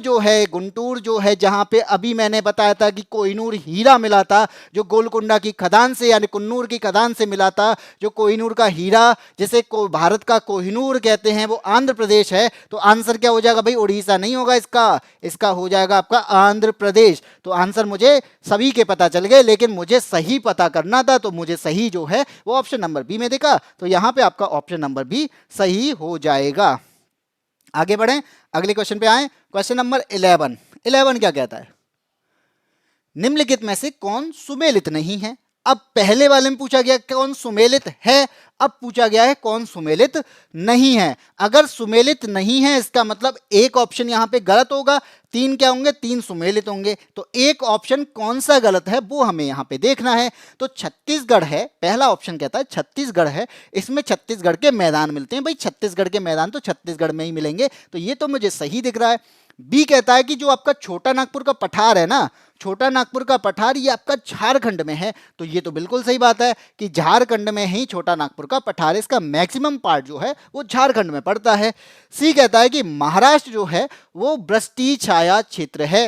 जो है जहां पे अभी मैंने बताया था कि कोहिनूर हीरा मिला था, जो गोलकुंडा की खदान से यानी कुन्नूर की खदान से मिला था, जो कोहिनूर का हीरा जिसे भारत का कोहिनूर कहते हैं, वो आंध्र प्रदेश है। तो आंसर क्या हो जाएगा भाई, उड़ीसा नहीं होगा इसका हो जाएगा आपका आंध्र प्रदेश। तो आंसर मुझे सभी के पता चल गए, लेकिन मुझे सही पता करना था, तो मुझे सही जो है वो ऑप्शन नंबर बी में देखा। तो यहां पे आपका ऑप्शन नंबर बी सही हो जाएगा। आगे बढ़ें, अगले क्वेश्चन पे आए। क्वेश्चन नंबर 11 क्या कहता है, निम्नलिखित में से कौन सुमेलित नहीं है। अब पहले वाले में पूछा गया कौन सुमेलित है, अब पूछा गया है कौन सुमेलित नहीं है। अगर सुमेलित नहीं है इसका मतलब एक ऑप्शन यहां पे गलत होगा, 3 क्या होंगे, 3 सुमेलित होंगे। तो एक ऑप्शन कौन सा गलत है वो हमें यहां पे देखना है। तो छत्तीसगढ़ है, पहला ऑप्शन कहता है छत्तीसगढ़ है, इसमें छत्तीसगढ़ के मैदान मिलते हैं। भाई छत्तीसगढ़ के मैदान तो छत्तीसगढ़ में ही मिलेंगे, तो ये तो मुझे सही दिख रहा है। बी कहता है कि जो आपका छोटा नागपुर का पठार है ना, छोटा नागपुर का पठार ये आपका झारखंड में है। तो ये तो बिल्कुल सही बात है कि झारखंड में ही छोटा नागपुर का पठार है, इसका मैक्सिमम पार्ट जो है वो झारखंड में पड़ता है। सी कहता है कि महाराष्ट्र जो है वो वृष्टि छाया क्षेत्र है,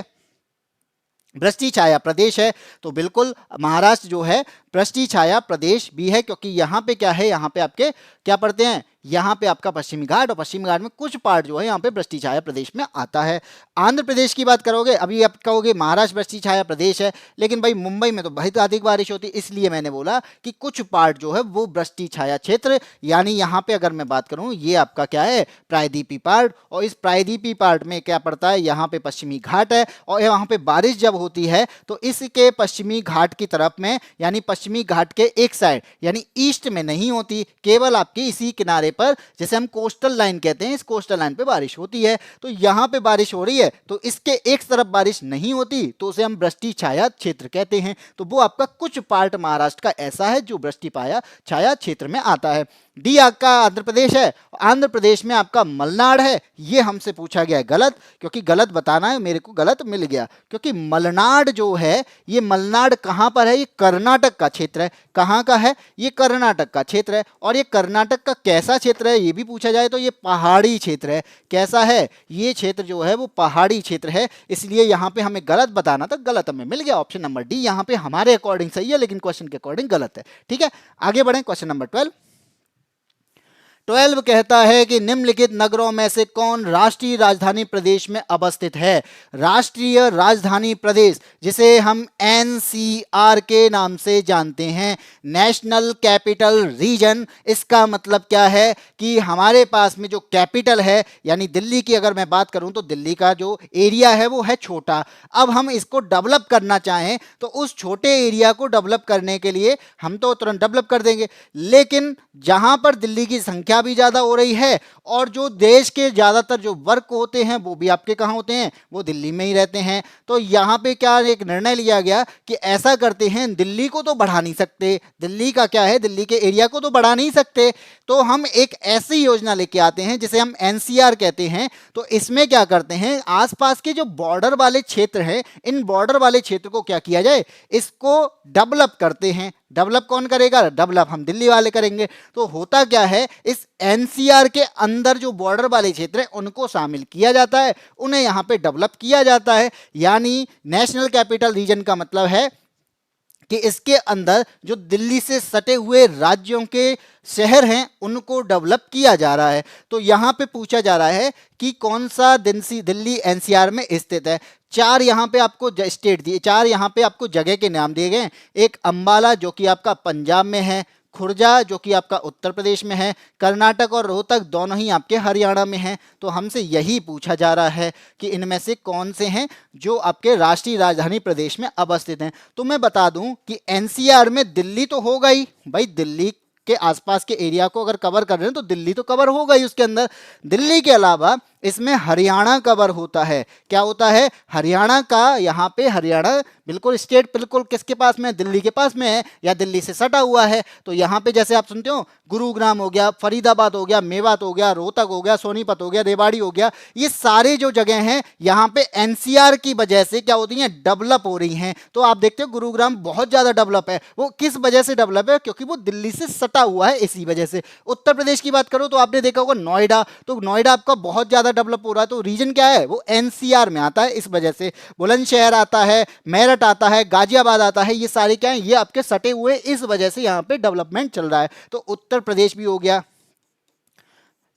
वृष्टि छाया प्रदेश है। तो बिल्कुल महाराष्ट्र जो है वृष्टि छाया प्रदेश भी है, क्योंकि यहाँ पे क्या है, यहाँ पे आपके क्या पढ़ते हैं, यहाँ पे आपका पश्चिमी घाट, और पश्चिमी घाट में कुछ पार्ट जो है यहाँ पे वृष्टि छाया प्रदेश में आता है। आंध्र प्रदेश की बात करोगे, अभी आप कहोगे महाराष्ट्र वृष्टि छाया प्रदेश है, लेकिन भाई मुंबई में तो बहुत अधिक बारिश होती है, इसलिए मैंने बोला कि कुछ पार्ट जो है वो वृष्टि छाया क्षेत्र, यानी यहाँ पे अगर मैं बात करूँ ये आपका क्या है, प्रायद्वीपी पार्ट। और इस प्रायद्वीपी पार्ट में क्या पड़ता है, यहाँ पे पश्चिमी घाट है, और यहाँ पे बारिश जब होती है तो इसके पश्चिमी घाट की तरफ में, यानी पश्चिमी घाट के एक साइड, यानी ईस्ट में नहीं होती, केवल आपके इसी किनारे पर, जैसे हम कोस्टल लाइन कहते हैं, इस कोस्टल लाइन पे बारिश होती है। तो यहां पे बारिश हो रही है तो इसके एक तरफ बारिश नहीं होती, तो उसे हम वृष्टि छाया क्षेत्र कहते हैं। तो वो आपका कुछ पार्ट महाराष्ट्र का ऐसा है जो वृष्टि छाया क्षेत्र में आता है। डी आपका आंध्र प्रदेश है, आंध्र प्रदेश में आपका मलनाड है, ये हमसे पूछा गया है गलत, क्योंकि गलत बताना है, मेरे को गलत मिल गया, क्योंकि मलनाड जो है, ये मलनाड कहाँ पर है, ये कर्नाटक का क्षेत्र है। कहाँ का है, ये कर्नाटक का क्षेत्र है। और ये कर्नाटक का कैसा क्षेत्र है ये भी पूछा जाए तो ये पहाड़ी क्षेत्र है। कैसा है, ये क्षेत्र जो है वो पहाड़ी क्षेत्र है, इसलिए यहाँ पे हमें गलत बताना था, गलत हमें मिल गया। ऑप्शन नंबर डी यहाँ पे हमारे अकॉर्डिंग सही है, लेकिन क्वेश्चन के अकॉर्डिंग गलत है। ठीक है, आगे बढ़े। क्वेश्चन नंबर 12 कहता है कि निम्नलिखित नगरों में से कौन राष्ट्रीय राजधानी प्रदेश में अवस्थित है। राष्ट्रीय राजधानी प्रदेश, जिसे हम एनसीआर के नाम से जानते हैं, नेशनल कैपिटल रीजन। इसका मतलब क्या है कि हमारे पास में जो कैपिटल है, यानी दिल्ली की अगर मैं बात करूं तो दिल्ली का जो एरिया है वो है छोटा। अब हम इसको डेवलप करना चाहें तो उस छोटे एरिया को डेवलप करने के लिए हम तो तुरंत डेवलप कर देंगे, लेकिन जहां पर दिल्ली की संख्या भी ज्यादा हो रही है और जो देश के ज्यादातर जो वर्क होते हैं वो भी आपके कहां होते हैं, वो दिल्ली में ही रहते हैं, तो यहां पे क्या एक निर्णय लिया गया कि ऐसा करते हैं, दिल्ली को तो बढ़ा नहीं सकते, दिल्ली का क्या है, दिल्ली के एरिया को तो बढ़ा नहीं सकते, तो हम एक ऐसी योजना लेके आते हैं जिसे हम एनसीआर कहते हैं। तो इसमें क्या करते हैं, आसपास के जो बॉर्डर वाले क्षेत्र हैं, इन बॉर्डर वाले क्षेत्र को क्या किया जाए, इसको डेवलप करते हैं। डेवलप कौन करेगा, डेवलप हम दिल्ली वाले करेंगे। तो होता क्या है, इस एनसीआर के अंदर जो बॉर्डर वाले क्षेत्र हैं उनको शामिल किया जाता है, उन्हें यहां पे डेवलप किया जाता है। यानी नेशनल कैपिटल रीजन का मतलब है कि इसके अंदर जो दिल्ली से सटे हुए राज्यों के शहर हैं उनको डेवलप किया जा रहा है। तो यहां पे पूछा जा रहा है कि कौन सा दिल्ली एनसीआर में स्थित है। चार यहां पे आपको स्टेट दिए, चार यहां पे आपको जगह के नाम दिए गए। एक अंबाला जो कि आपका पंजाब में है, खुर्जा जो कि आपका उत्तर प्रदेश में है, कर्नाटक और रोहतक दोनों ही आपके हरियाणा में हैं। तो हमसे यही पूछा जा रहा है कि इनमें से कौन से हैं जो आपके राष्ट्रीय राजधानी प्रदेश में अवस्थित हैं। तो मैं बता दूं कि एनसीआर में दिल्ली तो होगा ही भाई, दिल्ली के आसपास के एरिया को अगर कवर कर रहे हैं तो दिल्ली तो कवर होगा ही उसके अंदर। दिल्ली के अलावा इसमें हरियाणा कवर होता है। क्या होता है, हरियाणा का, यहाँ पे हरियाणा बिल्कुल स्टेट बिल्कुल किसके पास में, दिल्ली के पास में है या दिल्ली से सटा हुआ है। तो यहाँ पे जैसे आप सुनते हो गुरुग्राम हो गया, फरीदाबाद हो गया, मेवात हो गया, रोहतक हो गया, सोनीपत हो गया, रेवाड़ी हो गया, ये सारे जो जगह हैं यहाँ पे एनसीआर की वजह से क्या होती हैं, डेवलप हो रही हैं। तो आप देखते हो गुरुग्राम बहुत ज्यादा डेवलप है। वो किस वजह से डेवलप है, क्योंकि वो दिल्ली से सटा हुआ है, इसी वजह से। उत्तर प्रदेश की बात करो तो आपने देखा होगा नोएडा, तो नोएडा आपका बहुत ज्यादा डेवलप हो रहा है। तो रीजन क्या है, वो एनसीआर में आता है, इस वजह से। बुलंदशहर आता है, मेरठ आता है, गाजियाबाद आता है, ये सारे क्या है, ये आपके सटे हुए, इस वजह से यहाँ पे डेवलपमेंट चल रहा है। तो उत्तर प्रदेश भी हो गया।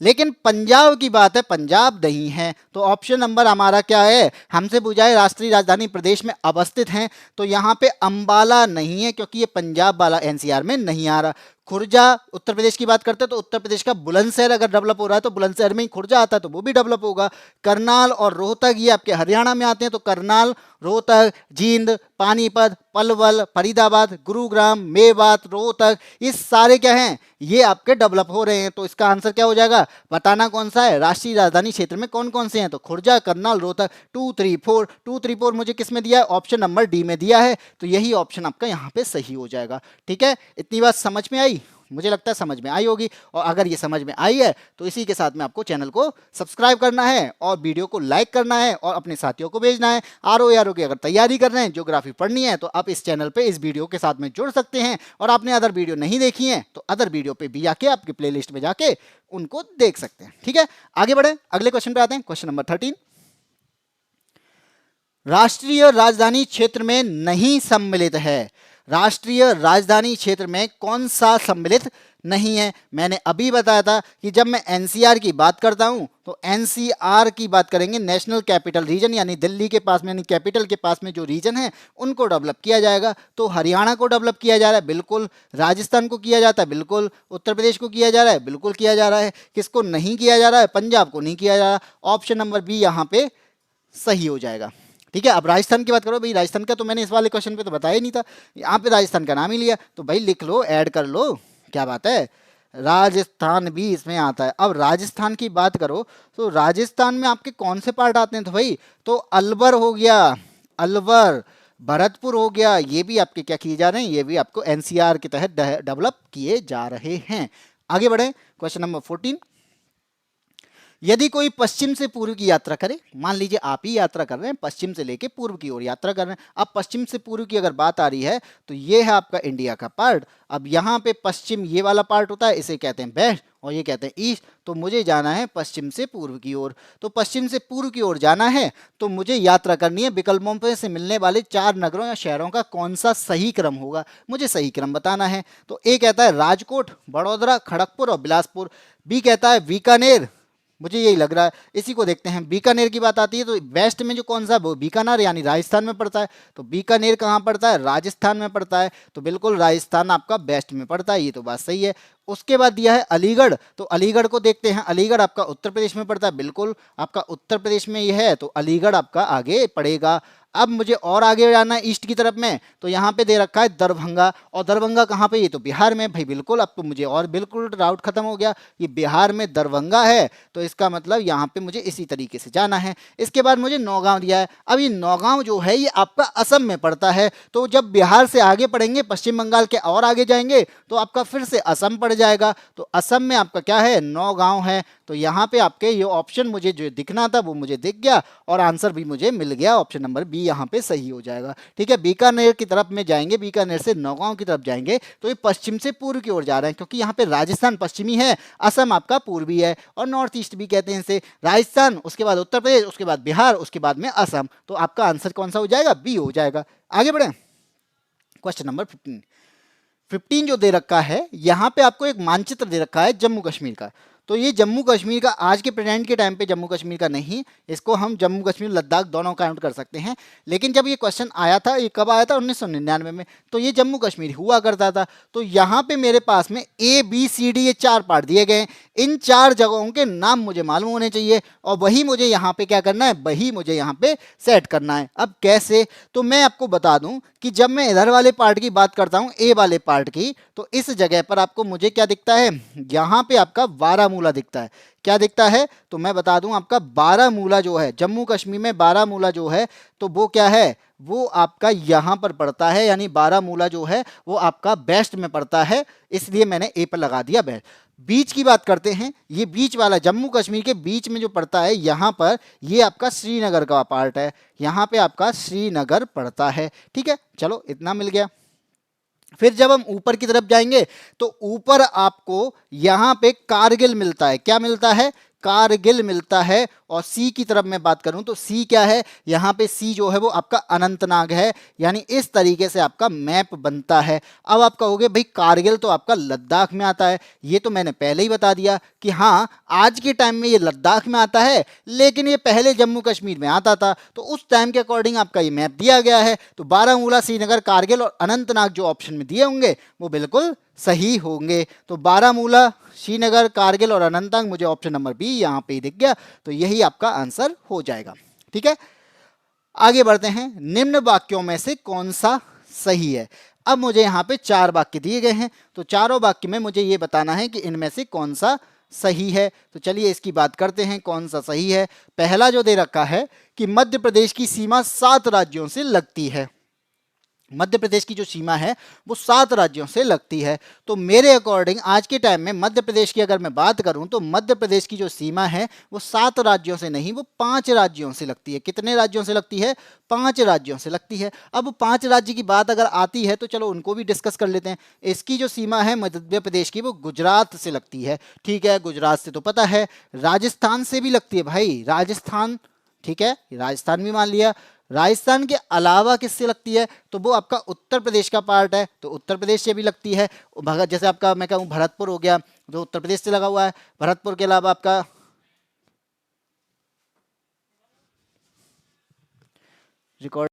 लेकिन पंजाब की बात है, पंजाब नहीं है। तो ऑप्शन नंबर हमारा क्या है, हमसे पूछा है राष्ट्रीय राजधानी प्रदेश में अवस्थित हैं, तो यहाँ पे अंबाला नहीं है क्योंकि ये पंजाब वाला एनसीआर में नहीं आ रहा। खुर्जा उत्तर प्रदेश की बात करते हैं तो उत्तर प्रदेश का बुलंदशहर अगर डेवलप हो रहा है तो बुलंदशहर में ही खुर्जा आता है, तो वो भी डेवलप होगा। करनाल और रोहतक ये आपके हरियाणा में आते हैं, तो करनाल, रोहतक, जींद, पानीपत, पलवल, फरीदाबाद, गुरुग्राम, मेवात, रोहतक, ये सारे क्या हैं, ये आपके डेवलप हो रहे हैं। तो इसका आंसर क्या हो जाएगा, बताना कौन सा है, राष्ट्रीय राजधानी क्षेत्र में कौन कौन से हैं। तो खुर्जा, करनाल, रोहतक, 2, 3, 4, 2, 3, 4 मुझे किस में दिया है, ऑप्शन नंबर डी में दिया है। तो यही ऑप्शन आपका यहाँ पे सही हो जाएगा। ठीक है, इतनी बात समझ में आई, मुझे लगता है समझ में आई होगी। और अगर ये समझ में आई है तो इसी के साथ में आपको चैनल को सब्सक्राइब करना है और वीडियो को लाइक करना है और अपने साथियों को भेजना है। आरओ की अगर तैयारी कर रहे हैं, ज्योग्राफी पढ़नी है, तो आप इस चैनल पे इस वीडियो के साथ में जुड़ सकते हैं। और आपने अदर वीडियो नहीं देखी है तो अदर वीडियो पे भी जाके आपके प्लेलिस्ट में जाके उनको देख सकते हैं। ठीक है, आगे बढ़े, अगले क्वेश्चन पे आते हैं। क्वेश्चन नंबर 13, राष्ट्रीय राजधानी क्षेत्र में नहीं सम्मिलित है। राष्ट्रीय राजधानी क्षेत्र में कौन सा सम्मिलित नहीं है। मैंने अभी बताया था कि जब मैं एनसीआर की बात करता हूं तो एनसीआर की बात करेंगे, नेशनल कैपिटल रीजन, यानी दिल्ली के पास में, यानी कैपिटल के पास में जो रीजन है उनको डेवलप किया जाएगा। तो हरियाणा को डेवलप किया जा रहा है, बिल्कुल। राजस्थान को किया जाता है, बिल्कुल। उत्तर प्रदेश को किया जा रहा है, बिल्कुल किया जा रहा है। किसको नहीं किया जा रहा है, पंजाब को नहीं किया जा रहा। ऑप्शन नंबर बी यहाँ पे सही हो जाएगा। ठीक है, अब राजस्थान की बात करो भाई, राजस्थान का तो मैंने इस वाले क्वेश्चन पे तो बताया ही नहीं था, यहाँ पे राजस्थान का नाम ही लिया, तो भाई लिख लो, ऐड कर लो, क्या बात है, राजस्थान भी इसमें आता है। अब राजस्थान की बात करो तो राजस्थान में आपके कौन से पार्ट आते हैं, तो भाई तो अलवर हो गया, अलवर, भरतपुर हो गया, ये भी आपके क्या किए जा रहे हैं, ये भी आपको एनसीआर के तहत डेवलप किए जा रहे हैं। आगे बढ़े, क्वेश्चन नंबर 14। यदि कोई पश्चिम से पूर्व की यात्रा करे, मान लीजिए आप ही यात्रा कर रहे हैं, पश्चिम से लेके पूर्व की ओर यात्रा कर रहे हैं। अब पश्चिम से पूर्व की अगर बात आ रही है तो ये है आपका इंडिया का पार्ट। अब यहाँ पे पश्चिम ये वाला पार्ट होता है, इसे कहते हैं वेस्ट और ये कहते हैं ईस्ट। तो मुझे जाना है पश्चिम से पूर्व की ओर। तो पश्चिम से पूर्व की ओर जाना है तो मुझे यात्रा करनी है। विकल्पों पे से मिलने वाले 4 नगरों या शहरों का कौन सा सही क्रम होगा, मुझे सही क्रम बताना है। तो ए कहता है राजकोट, बड़ौदरा, खड़गपुर और बिलासपुर। बी कहता है बीकानेर, मुझे यही लग रहा है। इसी को देखते हैं, बीकानेर की बात आती है तो वेस्ट में जो कौन सा, वो बीकानेर यानी राजस्थान में पड़ता है। तो बीकानेर कहाँ पड़ता है, राजस्थान में पड़ता है। तो बिल्कुल राजस्थान आपका वेस्ट में पड़ता है, ये तो बात सही है। उसके बाद दिया है अलीगढ़, तो अलीगढ़ को देखते हैं। अलीगढ़ आपका उत्तर प्रदेश में पड़ता है, बिल्कुल आपका उत्तर प्रदेश में ये है, तो अलीगढ़ आपका आगे पड़ेगा। अब मुझे और आगे जाना है ईस्ट की तरफ में, तो यहाँ पे दे रखा है दरभंगा। और दरभंगा कहाँ पे, ये तो बिहार में भाई, बिल्कुल अब तो मुझे और बिल्कुल डाउट खत्म हो गया। ये बिहार में दरभंगा है, तो इसका मतलब यहाँ पे मुझे इसी तरीके से जाना है। इसके बाद मुझे नौगांव दिया है। अब ये नौगांव जो है ये आपका असम में पड़ता है, तो जब बिहार से आगे पढ़ेंगे, पश्चिम बंगाल के और आगे जाएंगे तो आपका फिर से असम पड़ जाएगा। तो असम में आपका क्या है, नौगांव है। तो यहाँ पे आपके ये ऑप्शन मुझे जो दिखना था वो मुझे दिख गया और आंसर भी मुझे मिल गया। ऑप्शन नंबर बी यहाँ पे सही हो जाएगा। ठीक है, बीकानेर की तरफ में जाएंगे, बीकानेर से नौगांव की तरफ जाएंगे तो ये पश्चिम से पूर्व की ओर जा रहे हैं, क्योंकि यहाँ पे राजस्थान पश्चिमी है, असम आपका पूर्वी है और नॉर्थ ईस्ट भी कहते हैं इसे। राजस्थान, उसके बाद उत्तर प्रदेश, उसके बाद बिहार, उसके बाद में असम। तो आपका आंसर कौन सा हो जाएगा, बी हो जाएगा। आगे बढ़े, क्वेश्चन नंबर 15 जो दे रखा है, यहाँ पे आपको एक मानचित्र दे रखा है जम्मू कश्मीर का। तो ये जम्मू कश्मीर का आज के प्रेजेंट के टाइम पे जम्मू कश्मीर का नहीं, इसको हम जम्मू कश्मीर लद्दाख दोनों काउंट कर सकते हैं। लेकिन जब ये क्वेश्चन आया था, ये कब आया था, 1999 में, तो ये जम्मू कश्मीर हुआ करता था। तो यहाँ पे मेरे पास में ए बी सी डी ये 4 पार्ट दिए गए हैं। इन 4 जगहों के नाम मुझे मालूम होने चाहिए और वही मुझे यहाँ पे क्या करना है, वही मुझे यहाँ पे सेट करना है। अब कैसे, तो मैं आपको बता दूं कि जब मैं इधर वाले पार्ट की बात करता हूँ, ए वाले पार्ट की, तो इस जगह पर आपको मुझे क्या दिखता है, यहाँ पे आपका बारामूला दिखता है। क्या दिखता है, तो मैं बता दूं आपका बारामूला जो है जम्मू कश्मीर में, बारामूला जो है तो वो क्या है, वो आपका यहाँ पर पड़ता है, यानी बारामूला जो है वो आपका वेस्ट में पड़ता है, इसलिए मैंने ए पर लगा दिया वेस्ट। बीच की बात करते हैं, ये बीच वाला जम्मू कश्मीर के बीच में जो पड़ता है यहाँ पर, ये आपका श्रीनगर का पार्ट है, यहाँ पे आपका श्रीनगर पड़ता है। ठीक है, चलो इतना मिल गया। फिर जब हम ऊपर की तरफ जाएंगे तो ऊपर आपको यहाँ पे कारगिल मिलता है। क्या मिलता है, कारगिल मिलता है। और सी की तरफ मैं बात करूं तो सी क्या है, यहाँ पे सी जो है वो आपका अनंतनाग है। यानी इस तरीके से आपका मैप बनता है। अब आप कहोगे भाई कारगिल तो आपका लद्दाख में आता है, ये तो मैंने पहले ही बता दिया कि हाँ आज के टाइम में ये लद्दाख में आता है, लेकिन ये पहले जम्मू कश्मीर में आता था। तो उस टाइम के अकॉर्डिंग आपका ये मैप दिया गया है। तो बारामूला, श्रीनगर, कारगिल और अनंतनाग जो ऑप्शन में दिए होंगे वो बिल्कुल सही होंगे। तो बारामूला, श्रीनगर, कारगिल और अनंतनाग, मुझे ऑप्शन नंबर बी यहाँ पे ही दिख गया, तो यही आपका आंसर हो जाएगा। ठीक है, आगे बढ़ते हैं। निम्न वाक्यों में से कौन सा सही है। अब मुझे यहाँ पे 4 वाक्य दिए गए हैं, तो चारों वाक्य में मुझे ये बताना है कि इनमें से कौन सा सही है। तो चलिए इसकी बात करते हैं, कौन सा सही है। पहला जो दे रखा है कि मध्य प्रदेश की सीमा 7 राज्यों से लगती है। मध्य प्रदेश की जो सीमा है वो 7 राज्यों से लगती है। तो मेरे अकॉर्डिंग आज के टाइम में मध्य प्रदेश की अगर मैं बात करूं तो मध्य प्रदेश की जो सीमा है वो 7 राज्यों से नहीं, वो 5 राज्यों से लगती है। कितने राज्यों से लगती है, 5 राज्यों से लगती है। अब 5 राज्य की बात अगर आती है तो चलो उनको भी डिस्कस कर लेते हैं। इसकी जो सीमा है मध्य प्रदेश की वो गुजरात से लगती है। ठीक है, गुजरात से तो पता है, राजस्थान से भी लगती है भाई, राजस्थान। ठीक है, राजस्थान भी मान लिया। राजस्थान के अलावा किससे लगती है, तो वो आपका उत्तर प्रदेश का पार्ट है, तो उत्तर प्रदेश से भी लगती है। जैसे आपका मैं कहूँ भरतपुर हो गया, जो उत्तर प्रदेश से लगा हुआ है। भरतपुर के अलावा आपका रिकॉर्ड,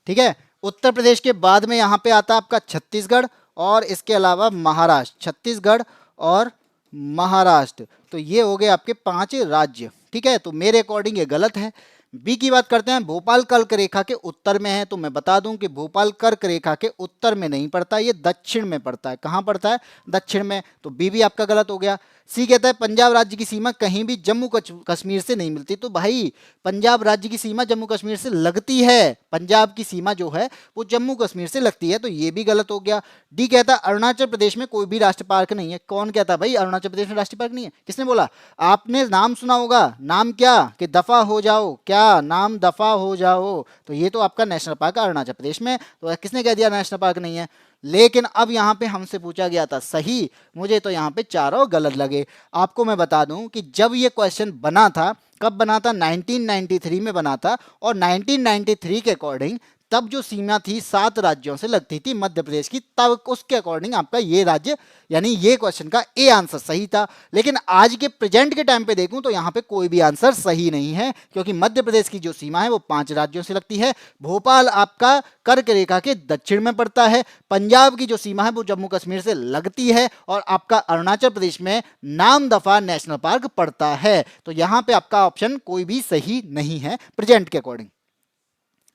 ठीक है, उत्तर प्रदेश के बाद में यहाँ पे आता है आपका छत्तीसगढ़ और इसके अलावा महाराष्ट्र। छत्तीसगढ़ और महाराष्ट्र, तो ये हो गए आपके 5 राज्य। ठीक है, तो मेरे अकॉर्डिंग ये गलत है। बी की बात करते हैं, भोपाल कर्क रेखा के उत्तर में है, तो मैं बता दूं कि भोपाल कर्क रेखा के उत्तर में नहीं पड़ता, ये दक्षिण में पड़ता है। कहां पड़ता है? दक्षिण में, तो बी भी आपका गलत हो गया। सी कहता है पंजाब राज्य की सीमा कहीं भी जम्मू कश्मीर से नहीं मिलती, तो भाई पंजाब राज्य की सीमा जम्मू कश्मीर से लगती है, पंजाब की सीमा जो है वो जम्मू कश्मीर से लगती है, तो ये भी गलत हो गया। डी कहता है अरुणाचल प्रदेश में कोई भी राष्ट्रीय पार्क नहीं है। कौन कहता है भाई अरुणाचल प्रदेश में राष्ट्रीय पार्क नहीं है? किसने बोला? आपने नाम सुना होगा, नाम क्या कि दफा हो जाओ, क्या नाम दफा हो जाओ, तो ये तो आपका नेशनल पार्क है अरुणाचल प्रदेश में, तो किसने कह दिया नेशनल पार्क नहीं है? लेकिन अब यहां पे हमसे पूछा गया था सही, मुझे तो यहां पे चारों गलत लगे। आपको मैं बता दूं कि जब ये क्वेश्चन बना था, कब बना था? 1993 में बना था, और 1993 के अकॉर्डिंग तब जो सीमा थी 7 राज्यों से लगती थी मध्य प्रदेश की, तब उसके अकॉर्डिंग आपका ये राज्य यानी ये क्वेश्चन का ए आंसर सही था। लेकिन आज के प्रेजेंट के टाइम पे देखूं तो यहाँ पे कोई भी आंसर सही नहीं है, क्योंकि मध्य प्रदेश की जो सीमा है वो 5 राज्यों से लगती है। भोपाल आपका कर्क रेखा के दक्षिण में पड़ता है, पंजाब की जो सीमा है वो जम्मू कश्मीर से लगती है, और आपका अरुणाचल प्रदेश में नामदफा नेशनल पार्क पड़ता है। तो यहाँ पे आपका ऑप्शन कोई भी सही नहीं है प्रेजेंट के अकॉर्डिंग।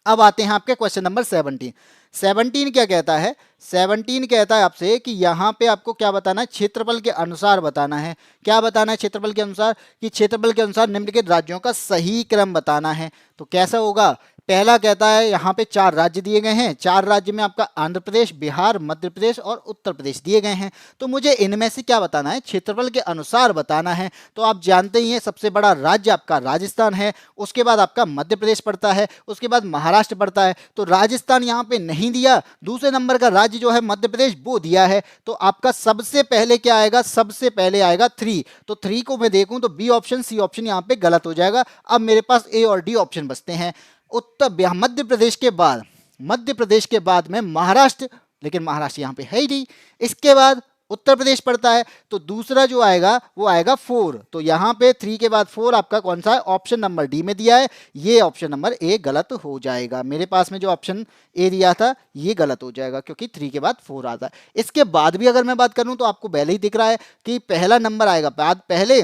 अब आते हैं आपके क्वेश्चन नंबर 17। 17 क्या कहता है? 17 कहता है आपसे कि यहाँ पे आपको क्या बताना है? क्षेत्रफल के अनुसार बताना है। क्या बताना है क्षेत्रफल के अनुसार? कि क्षेत्रफल के अनुसार निम्नलिखित राज्यों का सही क्रम बताना है। तो कैसा होगा? पहला कहता है यहाँ पे 4 राज्य दिए गए हैं, 4 राज्य में आपका आंध्र प्रदेश, बिहार, मध्य प्रदेश और उत्तर प्रदेश दिए गए हैं, तो मुझे इनमें से क्या बताना है? क्षेत्रफल के अनुसार बताना है। तो आप जानते ही हैं सबसे बड़ा राज्य आपका राजस्थान है, उसके बाद आपका मध्य प्रदेश पड़ता है, उसके बाद महाराष्ट्र पड़ता है, तो राजस्थान यहाँ पे नहीं दिया, दूसरे नंबर का राज्य जो है मध्य प्रदेश वो दिया है, तो आपका सबसे पहले क्या आएगा? सबसे पहले आएगा 3, तो 3 को मैं देखूं तो बी ऑप्शन, सी ऑप्शन यहाँ पे गलत हो जाएगा। अब मेरे पास ए और डी ऑप्शन बचते हैं। मध्य प्रदेश के बाद, मध्य प्रदेश के बाद में महाराष्ट्र, लेकिन महाराष्ट्र यहाँ पे है ही नहीं, इसके बाद उत्तर प्रदेश पड़ता है, तो दूसरा जो आएगा वो आएगा 4, तो यहाँ पे 3 के बाद 4 आपका कौन सा है? ऑप्शन नंबर डी में दिया है, ये ऑप्शन नंबर ए गलत हो जाएगा। मेरे पास में जो ऑप्शन ए दिया था ये गलत हो जाएगा, क्योंकि 3 के बाद 4 आता है। इसके बाद भी अगर मैं बात करूं तो आपको पहले ही दिख रहा है कि पहला नंबर आएगा बाद पहले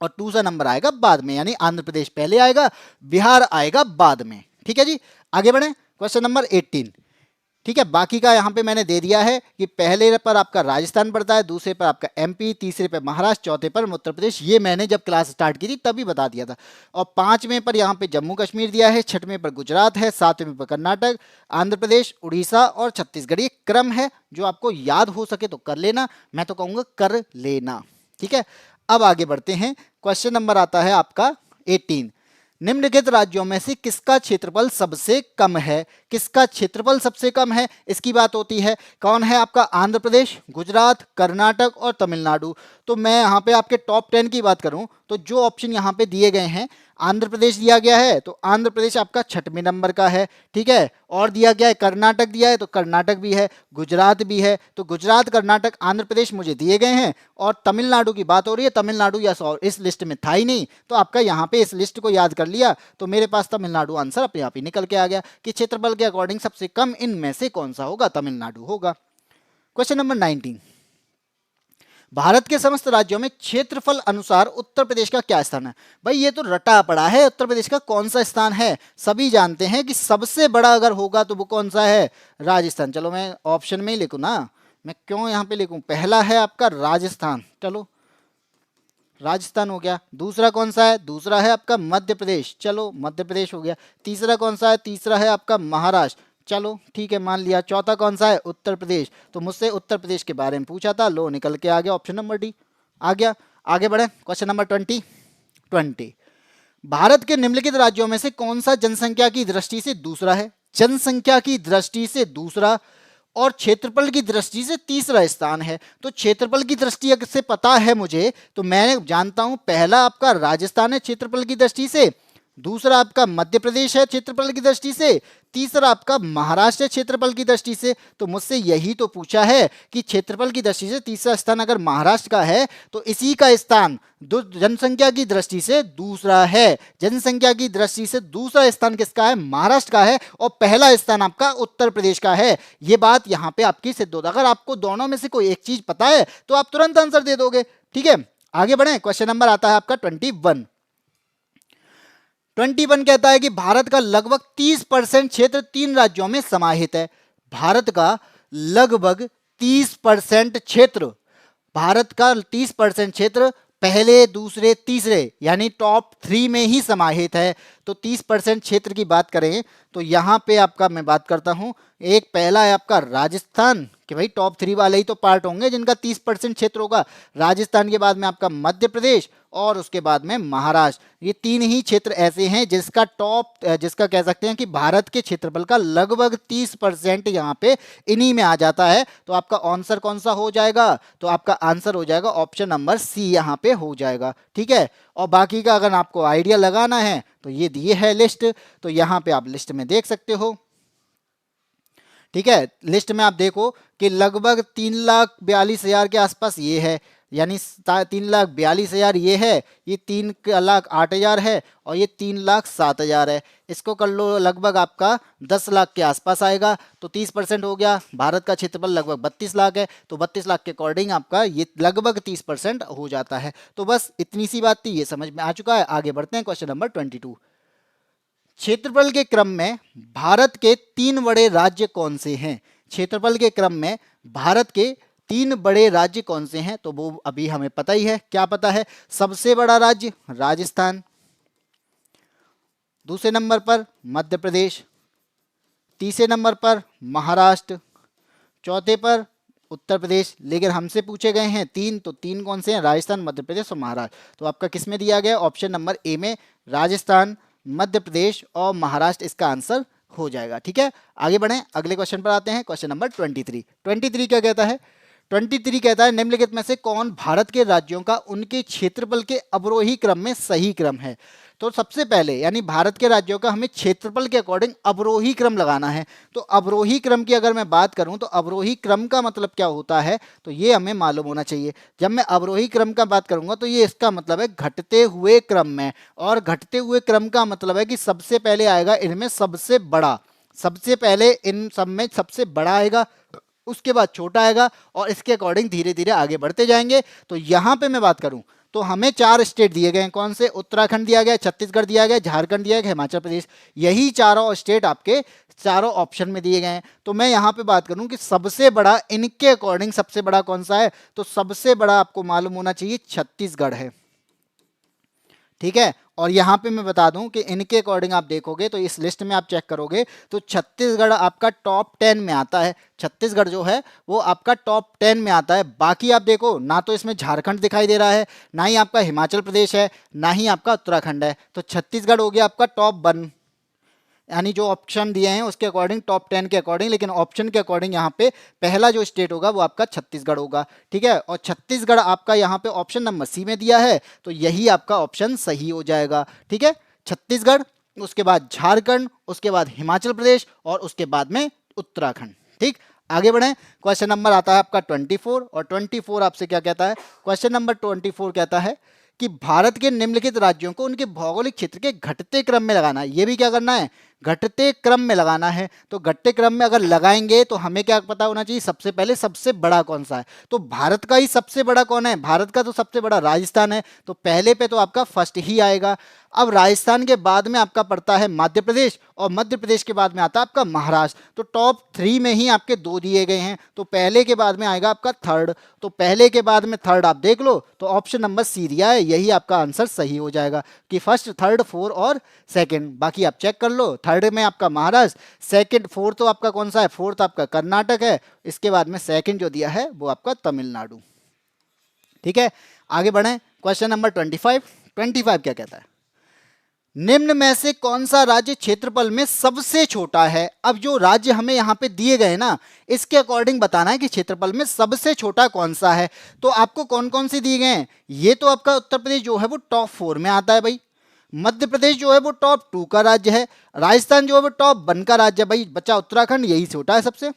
और दूसरा नंबर आएगा बाद में, यानी आंध्र प्रदेश पहले आएगा, बिहार आएगा बाद में। ठीक है जी, आगे बढ़े क्वेश्चन नंबर 18। ठीक है, बाकी का यहाँ पे मैंने दे दिया है कि पहले पर आपका राजस्थान पड़ता है, दूसरे पर आपका एमपी, तीसरे पर महाराष्ट्र, चौथे पर उत्तर प्रदेश, ये मैंने जब क्लास स्टार्ट की थी तभी बता दिया था। और 5वें पर यहाँ पे जम्मू कश्मीर दिया है, 6वें पर गुजरात है, 7वें पर कर्नाटक, आंध्र प्रदेश, उड़ीसा और छत्तीसगढ़। ये क्रम है, जो आपको याद हो सके तो कर लेना, मैं तो कहूँगा कर लेना। ठीक है, अब आगे बढ़ते हैं। क्वेश्चन नंबर आता है आपका 18। निम्नलिखित राज्यों में से किसका क्षेत्रफल सबसे कम है? किसका क्षेत्रफल सबसे कम है इसकी बात होती है। कौन है आपका? आंध्र प्रदेश, गुजरात, कर्नाटक और तमिलनाडु। तो मैं यहाँ पे आपके टॉप 10 की बात करूँ तो जो ऑप्शन यहाँ पे दिए गए हैं, आंध्र प्रदेश दिया गया है तो आंध्र प्रदेश आपका 6वें नंबर का है। ठीक है, और दिया गया है कर्नाटक दिया है तो कर्नाटक भी है, गुजरात भी है, तो गुजरात, कर्नाटक, आंध्र प्रदेश मुझे दिए गए हैं। और तमिलनाडु की बात हो रही है, तमिलनाडु या इस लिस्ट में था ही नहीं, तो आपका यहाँ पे इस लिस्ट को याद कर लिया तो मेरे पास तमिलनाडु आंसर अपने आप ही निकल के आ गया कि क्षेत्रफल के अकॉर्डिंग सबसे कम इनमें से कौन सा होगा? तमिलनाडु होगा। Question number 19। भारत के समस्त राज्यों में क्षेत्रफल अनुसार उत्तर प्रदेश का क्या स्थान है? भाई ये तो रटा पड़ा है, उत्तर प्रदेश का कौन सा स्थान है? सभी जानते हैं कि सबसे बड़ा अगर होगा तो वो कौन सा है? राजस्थान। चलो मैं ऑप्शन में ही लिखूं ना, मैं क्यों यहाँ पे लिखूं? पहला है आपका राजस्थान, चलो राजस्थान हो गया। दूसरा कौन सा है? दूसरा है आपका मध्य प्रदेश, चलो मध्य प्रदेश हो गया। तीसरा कौन सा है? तीसरा है आपका महाराष्ट्र, चलो ठीक है मान लिया। चौथा कौन सा है? उत्तर प्रदेश। तो मुझसे उत्तर प्रदेश के बारे में पूछा था, लो निकल के आ गया ऑप्शन नंबर डी आ गया। आगे बढ़े क्वेश्चन नंबर 20। भारत के निम्नलिखित राज्यों में से कौन सा जनसंख्या की दृष्टि से दूसरा है? जनसंख्या की दृष्टि से दूसरा और क्षेत्रफल की दृष्टि से तीसरा स्थान है। तो क्षेत्रफल की दृष्टि से पता है मुझे, तो मैं जानता हूं पहला आपका राजस्थान है क्षेत्रफल की दृष्टि से, दूसरा आपका मध्य प्रदेश है क्षेत्रफल की दृष्टि से, तीसरा आपका महाराष्ट्र है क्षेत्रफल की दृष्टि से। तो मुझसे यही तो पूछा है कि क्षेत्रफल की दृष्टि से तीसरा स्थान अगर महाराष्ट्र का है तो इसी का स्थान जनसंख्या की दृष्टि से दूसरा है। जनसंख्या की दृष्टि से दूसरा स्थान किसका है? महाराष्ट्र का है, और पहला स्थान आपका उत्तर प्रदेश का है। ये बात यहां पे आपकी सिद्ध होता। अगर आपको दोनों में से कोई एक चीज पता है तो आप तुरंत आंसर दे दोगे। ठीक है, आगे बढ़े। क्वेश्चन नंबर आता है आपका 21। 21 कहता है कि भारत का लगभग 30% क्षेत्र 3 राज्यों में समाहित है। भारत का लगभग 30% क्षेत्र, भारत का 30% क्षेत्र पहले, दूसरे, तीसरे यानी टॉप 3 में ही समाहित है। तो 30% क्षेत्र की बात करें तो यहाँ पे आपका मैं बात करता हूँ, एक पहला है आपका राजस्थान, कि भाई टॉप 3 वाले ही तो पार्ट होंगे जिनका 30% क्षेत्र होगा। राजस्थान के बाद में आपका मध्य प्रदेश और उसके बाद में महाराष्ट्र। ये 3 ही क्षेत्र ऐसे हैं जिसका जिसका कह सकते हैं कि भारत के क्षेत्रफल का लगभग 30% यहाँ पे इन्हीं में आ जाता है। तो आपका आंसर कौन सा हो जाएगा? तो आपका आंसर हो जाएगा ऑप्शन नंबर सी, यहाँ पे हो जाएगा। ठीक है, और बाकी का अगर आपको आइडिया लगाना है तो ये दिए है लिस्ट, तो यहाँ पे आप लिस्ट में देख सकते हो। ठीक है, लिस्ट में आप देखो कि लगभग 3,42,000 के आसपास ये है, यानी 3,42,000 ये है, ये 3,08,000 है और ये 3,07,000 है। इसको कर लो लगभग आपका 10 लाख के आसपास आएगा। तो 30% हो गया। भारत का क्षेत्रफल लगभग 32 लाख है, तो 32 लाख के अकॉर्डिंग आपका ये लगभग 30% हो जाता है। तो बस इतनी सी बात थी, ये समझ में आ चुका है। आगे बढ़ते हैं, क्वेश्चन नंबर 22। क्षेत्रफल के क्रम में भारत के 3 बड़े राज्य कौन से हैं? क्षेत्रफल के क्रम में भारत के 3 बड़े राज्य कौन से हैं? तो वो अभी हमें पता ही है। क्या पता है? सबसे बड़ा राज्य राजस्थान, दूसरे नंबर पर मध्य प्रदेश, तीसरे नंबर पर महाराष्ट्र, चौथे पर उत्तर प्रदेश। लेकिन हमसे पूछे गए हैं 3, तो 3 कौन से हैं? राजस्थान, मध्य प्रदेश और महाराष्ट्र। तो आपका किस में दिया गया? ऑप्शन नंबर ए में, राजस्थान, मध्य प्रदेश और महाराष्ट्र इसका आंसर हो जाएगा। ठीक है, आगे बढ़ें, अगले क्वेश्चन पर आते हैं। Question number 23। 23 क्या कहता है? 23 कहता है निम्नलिखित में से कौन भारत के राज्यों का उनके क्षेत्रफल के अवरोही क्रम में सही क्रम है? तो सबसे पहले यानी भारत के राज्यों का हमें क्षेत्रफल के अकॉर्डिंग अवरोही क्रम लगाना है। तो अवरोही क्रम की अगर मैं बात करूं तो अवरोही क्रम का मतलब क्या होता है, तो ये हमें मालूम होना चाहिए। जब मैं अवरोही क्रम का बात करूंगा तो ये इसका मतलब है घटते हुए क्रम में, और घटते हुए क्रम का मतलब है कि सबसे पहले आएगा इनमें सबसे बड़ा, सबसे पहले इन सब में सबसे बड़ा आएगा, उसके बाद छोटा आएगा और इसके अकॉर्डिंग धीरे धीरे आगे बढ़ते जाएंगे। तो यहाँ पे मैं बात करूं तो हमें 4 स्टेट दिए गए हैं। कौन से? उत्तराखंड दिया गया, छत्तीसगढ़ दिया गया, झारखंड दिया गया, हिमाचल प्रदेश। यही चारों स्टेट आपके चारों ऑप्शन में दिए गए हैं। तो मैं यहाँ पे बात करूं कि सबसे बड़ा इनके अकॉर्डिंग सबसे बड़ा कौन सा है, तो सबसे बड़ा आपको मालूम होना चाहिए छत्तीसगढ़ है। ठीक है, और यहाँ पे मैं बता दूं कि इनके अकॉर्डिंग आप देखोगे तो इस लिस्ट में आप चेक करोगे तो छत्तीसगढ़ आपका टॉप 10 में आता है। छत्तीसगढ़ जो है वो आपका टॉप 10 में आता है। बाकी आप देखो ना तो इसमें झारखंड दिखाई दे रहा है, ना ही आपका हिमाचल प्रदेश है, ना ही आपका उत्तराखंड है। तो छत्तीसगढ़ हो गया आपका टॉप 1, यानी जो ऑप्शन दिए हैं उसके अकॉर्डिंग टॉप 10 के अकॉर्डिंग, लेकिन ऑप्शन के अकॉर्डिंग यहाँ पे पहला जो स्टेट होगा वो आपका छत्तीसगढ़ होगा। ठीक है, और छत्तीसगढ़ आपका यहाँ पे ऑप्शन नंबर सी में दिया है, तो यही आपका ऑप्शन सही हो जाएगा। ठीक है, छत्तीसगढ़, उसके बाद झारखंड, उसके बाद हिमाचल प्रदेश और उसके बाद में उत्तराखंड। ठीक, आगे बढ़ें। क्वेश्चन नंबर आता है आपका 24, और 24 आपसे क्या कहता है? क्वेश्चन नंबर 24 कहता है कि भारत के निम्नलिखित राज्यों को उनके भौगोलिक क्षेत्र के घटते क्रम में लगाना है। ये भी क्या करना है? घटते क्रम में लगाना है। तो घटते क्रम में अगर लगाएंगे तो हमें क्या पता होना चाहिए? सबसे पहले सबसे बड़ा कौन सा है? तो भारत का ही सबसे बड़ा कौन है? भारत का तो सबसे बड़ा राजस्थान है, तो पहले पे तो आपका फर्स्ट ही आएगा। अब राजस्थान के बाद में आपका पड़ता है मध्य प्रदेश, और मध्य प्रदेश के बाद में आता है आपका महाराष्ट्र। तो टॉप 3 में ही आपके 2 दिए गए हैं, तो पहले के बाद में आएगा आपका थर्ड। तो पहले के बाद में थर्ड आप देख लो, तो ऑप्शन नंबर सी दिया है, यही आपका आंसर सही हो जाएगा कि फर्स्ट, थर्ड, फोर्थ और सेकंड। बाकी आप चेक कर लो, थर्ड में आपका महाराष्ट्र, सेकंड, फोर्थ तो आपका कौन सा है? फोर्थ आपका कर्नाटक है, इसके बाद में सेकंड जो दिया है वो आपका तमिलनाडु। ठीक है, आगे बढ़ें। Question number 25। 25 क्या कहता है? निम्न में से कौन सा राज्य क्षेत्रफल में सबसे छोटा है? अब जो राज्य हमें यहाँ पे दिए गए ना, इसके अकॉर्डिंग बताना है कि क्षेत्रफल में सबसे छोटा कौन सा है। तो आपको कौन कौन से दिए गए हैं? ये तो आपका उत्तर प्रदेश जो है वो टॉप 4 में आता है भाई, मध्य प्रदेश जो है वो टॉप 2 का राज्य है, राजस्थान जो है वो टॉप 1 का राज्य है भाई, बच्चा उत्तराखंड यही छोटा है, सबसे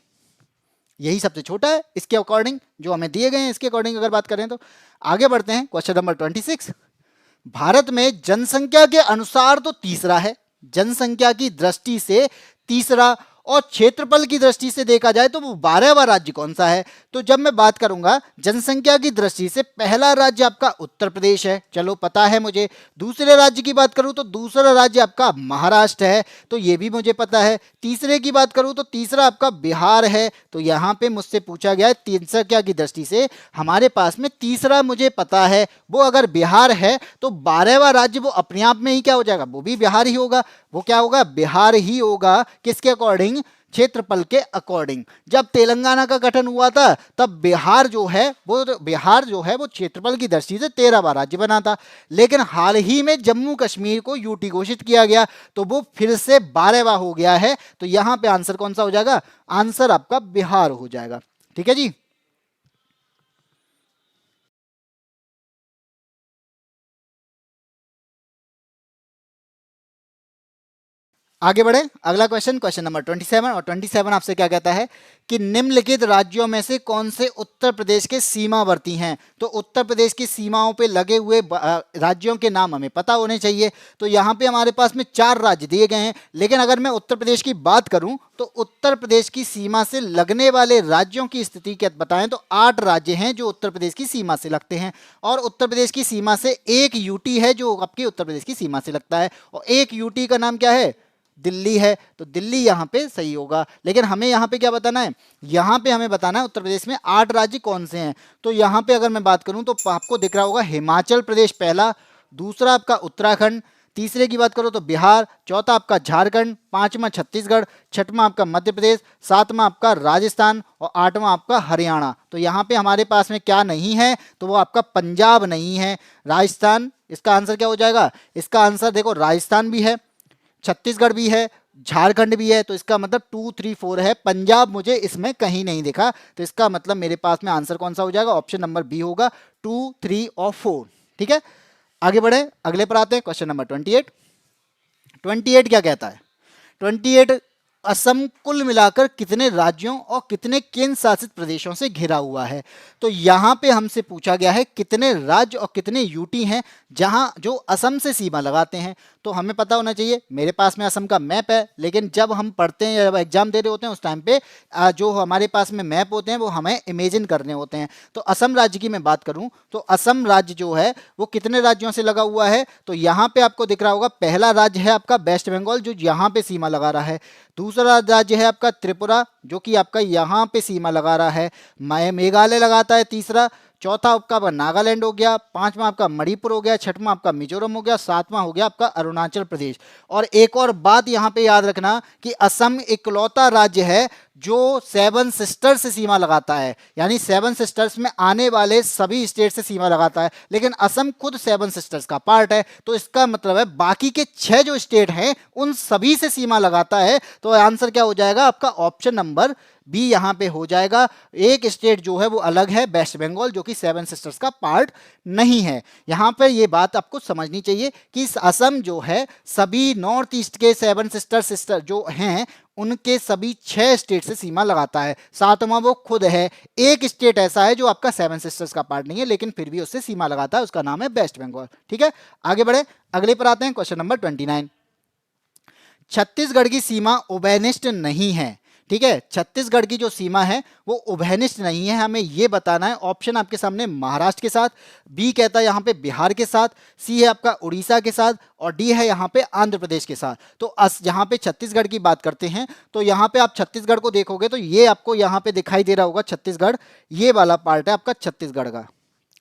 यही सबसे छोटा है इसके अकॉर्डिंग जो हमें दिए गए हैं, इसके अकॉर्डिंग अगर बात करें तो। आगे बढ़ते हैं, क्वेश्चन नंबर 26। भारत में जनसंख्या के अनुसार तो तीसरा है, जनसंख्या की दृष्टि से तीसरा, और क्षेत्रफल की दृष्टि से देखा जाए तो वो 12वां राज्य कौन सा है। तो जब मैं बात करूंगा जनसंख्या की दृष्टि से पहला राज्य आपका उत्तर प्रदेश है, चलो पता है मुझे। दूसरे राज्य की बात करूं तो दूसरा राज्य आपका महाराष्ट्र है, तो ये भी मुझे पता है। तीसरे की बात करूं तो तीसरा आपका बिहार है। तो यहां पे मुझसे पूछा गया है जनसंख्या की दृष्टि से हमारे पास में तीसरा मुझे पता है, वो अगर बिहार है तो 12वां राज्य वो अपने आप में ही क्या हो जाएगा, वो भी बिहार ही होगा। वो क्या होगा, बिहार ही होगा। किसके अकॉर्डिंग, क्षेत्रफल के अकॉर्डिंग। जब तेलंगाना का गठन हुआ था तब बिहार जो है वो क्षेत्रफल की दृष्टि से 13वां राज्य बना था, लेकिन हाल ही में जम्मू कश्मीर को यूटी घोषित किया गया तो वो फिर से 12वां हो गया है। तो यहां पे आंसर कौन सा हो जाएगा, आंसर आपका बिहार हो जाएगा। ठीक है जी। आगे बढ़े, अगला क्वेश्चन, क्वेश्चन नंबर 27। और 27 आपसे क्या कहता है कि निम्नलिखित राज्यों में से कौन से उत्तर प्रदेश के सीमावर्ती हैं। तो उत्तर प्रदेश की सीमाओं पे लगे हुए राज्यों के नाम हमें पता होने चाहिए। तो यहाँ पे हमारे पास में 4 राज्य दिए गए हैं, लेकिन अगर मैं उत्तर प्रदेश की बात करूं तो उत्तर प्रदेश की सीमा से लगने वाले राज्यों की स्थिति क्या बताएं तो 8 राज्य हैं जो उत्तर प्रदेश की सीमा से लगते हैं। और उत्तर प्रदेश की सीमा से एक यूटी है जो आपकी उत्तर प्रदेश की सीमा से लगता है, और एक यूटी का नाम क्या है, दिल्ली है। तो दिल्ली यहाँ पे सही होगा। लेकिन हमें यहाँ पे क्या बताना है, यहाँ पे हमें बताना है उत्तर प्रदेश में 8 राज्य कौन से हैं। तो यहाँ पे अगर मैं बात करूँ तो आपको दिख रहा होगा हिमाचल प्रदेश पहला, दूसरा आपका उत्तराखंड, तीसरे की बात करो तो बिहार, चौथा आपका झारखंड, पांचवा छत्तीसगढ़, छठवां आपका मध्य प्रदेश, सातवां आपका राजस्थान और आठवां आपका हरियाणा। तो यहाँ पे हमारे पास में क्या नहीं है, तो वो आपका पंजाब नहीं है, राजस्थान। इसका आंसर क्या हो जाएगा, इसका आंसर देखो राजस्थान भी है, छत्तीसगढ़ भी है, झारखंड भी है। तो इसका मतलब 2, 3, 4 है, पंजाब मुझे इसमें कहीं नहीं दिखा। तो इसका मतलब मेरे पास में आंसर कौन सा हो जाएगा, ऑप्शन नंबर बी होगा, 2, 3 और 4। ठीक है, आगे बढ़े, अगले पर आते हैं, क्वेश्चन नंबर 28। 28 क्या कहता है, 28 असम कुल मिलाकर कितने राज्यों और कितने केंद्र शासित प्रदेशों से घिरा हुआ है। तो यहां पे हमसे पूछा गया है कितने राज्य और कितने यूटी हैं जहां जो असम से सीमा लगाते हैं। तो हमें पता होना चाहिए, मेरे पास में असम का मैप है, लेकिन जब हम पढ़ते हैं या एग्जाम दे रहे होते हैं उस टाइम पे जो हमारे पास में मैप होते हैं वो हमें इमेजिन करने होते हैं। तो असम राज्य की मैं बात करूं तो असम राज्य जो है वो कितने राज्यों से लगा हुआ है। तो यहाँ पे आपको दिख रहा होगा पहला राज्य है आपका वेस्ट बंगाल जो यहाँ पे सीमा लगा रहा है, दूसरा राज्य है आपका त्रिपुरा जो कि आपका यहाँ पे सीमा लगा रहा है, मेघालय लगाता है तीसरा, चौथा आपका नागालैंड हो गया, पांचवा आपका मणिपुर हो गया, छठवां आपका मिजोरम हो गया, सातवां हो गया आपका अरुणाचल प्रदेश। और एक और बात यहाँ पे याद रखना कि असम इकलौता राज्य है जो 7 सिस्टर्स से सीमा लगाता है, यानी 7 सिस्टर्स में आने वाले सभी स्टेट से सीमा लगाता है, लेकिन असम खुद 7 सिस्टर्स का पार्ट है। तो इसका मतलब है बाकी के 6 जो स्टेट हैं उन सभी से सीमा लगाता है। तो आंसर क्या हो जाएगा आपका, ऑप्शन नंबर बी यहां पे हो जाएगा। एक स्टेट जो है वो अलग है, वेस्ट बंगाल, जो कि 7 सिस्टर्स का पार्ट नहीं है। यहां पर ये बात आपको समझनी चाहिए कि असम जो है सभी नॉर्थ ईस्ट के 7 सिस्टर जो हैं उनके सभी 6 स्टेट से सीमा लगाता है, सातवां वो खुद है। एक स्टेट ऐसा है जो आपका 7 सिस्टर्स का पार्ट नहीं है लेकिन फिर भी उससे सीमा लगाता है, उसका नाम है वेस्ट बंगाल। ठीक है, आगे बढ़े, अगले पर आते हैं, क्वेश्चन नंबर 29। छत्तीसगढ़ की सीमा उभयनिष्ठ नहीं है। ठीक है, छत्तीसगढ़ की जो सीमा है वो उभयनिष्ठ नहीं है, हमें ये बताना है। ऑप्शन आपके सामने महाराष्ट्र के साथ, बी कहता है यहाँ पे बिहार के साथ, सी है आपका उड़ीसा के साथ, और डी है यहाँ पे आंध्र प्रदेश के साथ। तो यहाँ पे छत्तीसगढ़ की बात करते हैं तो यहाँ पे आप छत्तीसगढ़ को देखोगे तो ये आपको यहाँ पे दिखाई दे रहा होगा छत्तीसगढ़, ये वाला पार्ट है आपका छत्तीसगढ़ का।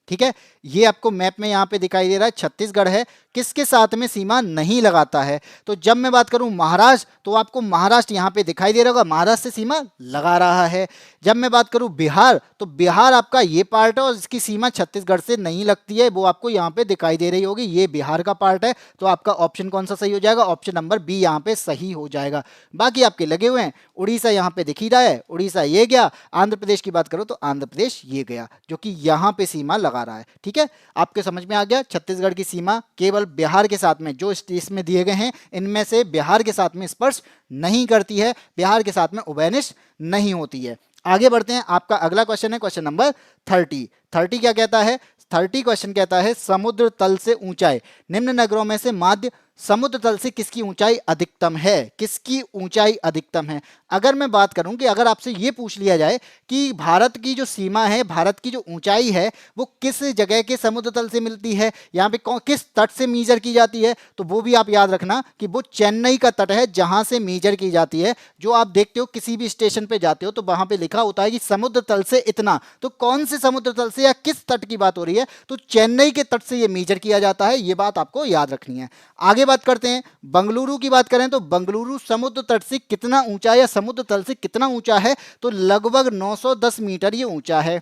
ठीक है, ये आपको मैप में यहाँ पे दिखाई दे रहा है छत्तीसगढ़ है, किसके साथ में सीमा नहीं लगाता है। तो जब मैं बात करूं महाराष्ट्र तो आपको महाराष्ट्र यहाँ पे दिखाई दे रहा होगा, महाराष्ट्र से सीमा लगा रहा है। जब मैं बात करूं बिहार तो बिहार आपका ये पार्ट है और इसकी सीमा छत्तीसगढ़ से नहीं लगती है, वो आपको यहाँ पे दिखाई दे रही होगी, ये बिहार का पार्ट है। तो आपका ऑप्शन कौन सा सही हो जाएगा, ऑप्शन नंबर बी यहाँ पे सही हो जाएगा। बाकी आपके लगे हुए हैं, उड़ीसा यहाँ पे दिख ही रहा है, उड़ीसा ये गया, आंध्र प्रदेश की बात करो तो आंध्र प्रदेश ये गया जो कि यहाँ पे सीमा लगा रहा है। ठीक है, आपके समझ में आ गया, छत्तीसगढ़ की सीमा केवल बिहार के साथ में जो इसमें दिए गए हैं इनमें से बिहार के साथ में स्पर्श नहीं करती है, बिहार के साथ में उभयनिष्ठ नहीं होती है। आगे बढ़ते हैं, आपका अगला क्वेश्चन है क्वेश्चन नंबर 30। 30 क्या कहता है, 30 क्वेश्चन कहता है समुद्र तल से ऊंचाई निम्न नगरों में से माध्य समुद्र तल से किसकी ऊंचाई अधिकतम है? किसकी ऊंचाई अधिकतम है? अगर मैं बात करूं कि अगर आपसे ये पूछ लिया जाए कि भारत की जो सीमा है, भारत की जो ऊंचाई है, वो किस जगह के समुद्र तल से मिलती है, यहाँ पे किस तट से मीजर की जाती है, तो वो भी आप याद रखना कि वो चेन्नई का तट है जहां से मीजर की जाती है। जो आप देखते हो किसी भी स्टेशन पे जाते हो तो वहां पे लिखा होता है कि समुद्र तल से इतना, तो कौन से समुद्र तल से या किस तट की बात हो रही है? तो चेन्नई के तट से ये मीजर किया जाता है, ये बात आपको याद रखनी है। आगे बात करते हैं, बंगलुरु की बात करें तो बंगलुरु समुद्र तट से कितना ऊंचा या समुद्र तल से कितना ऊंचा है? तो लगभग 910 मीटर ये ऊंचा है।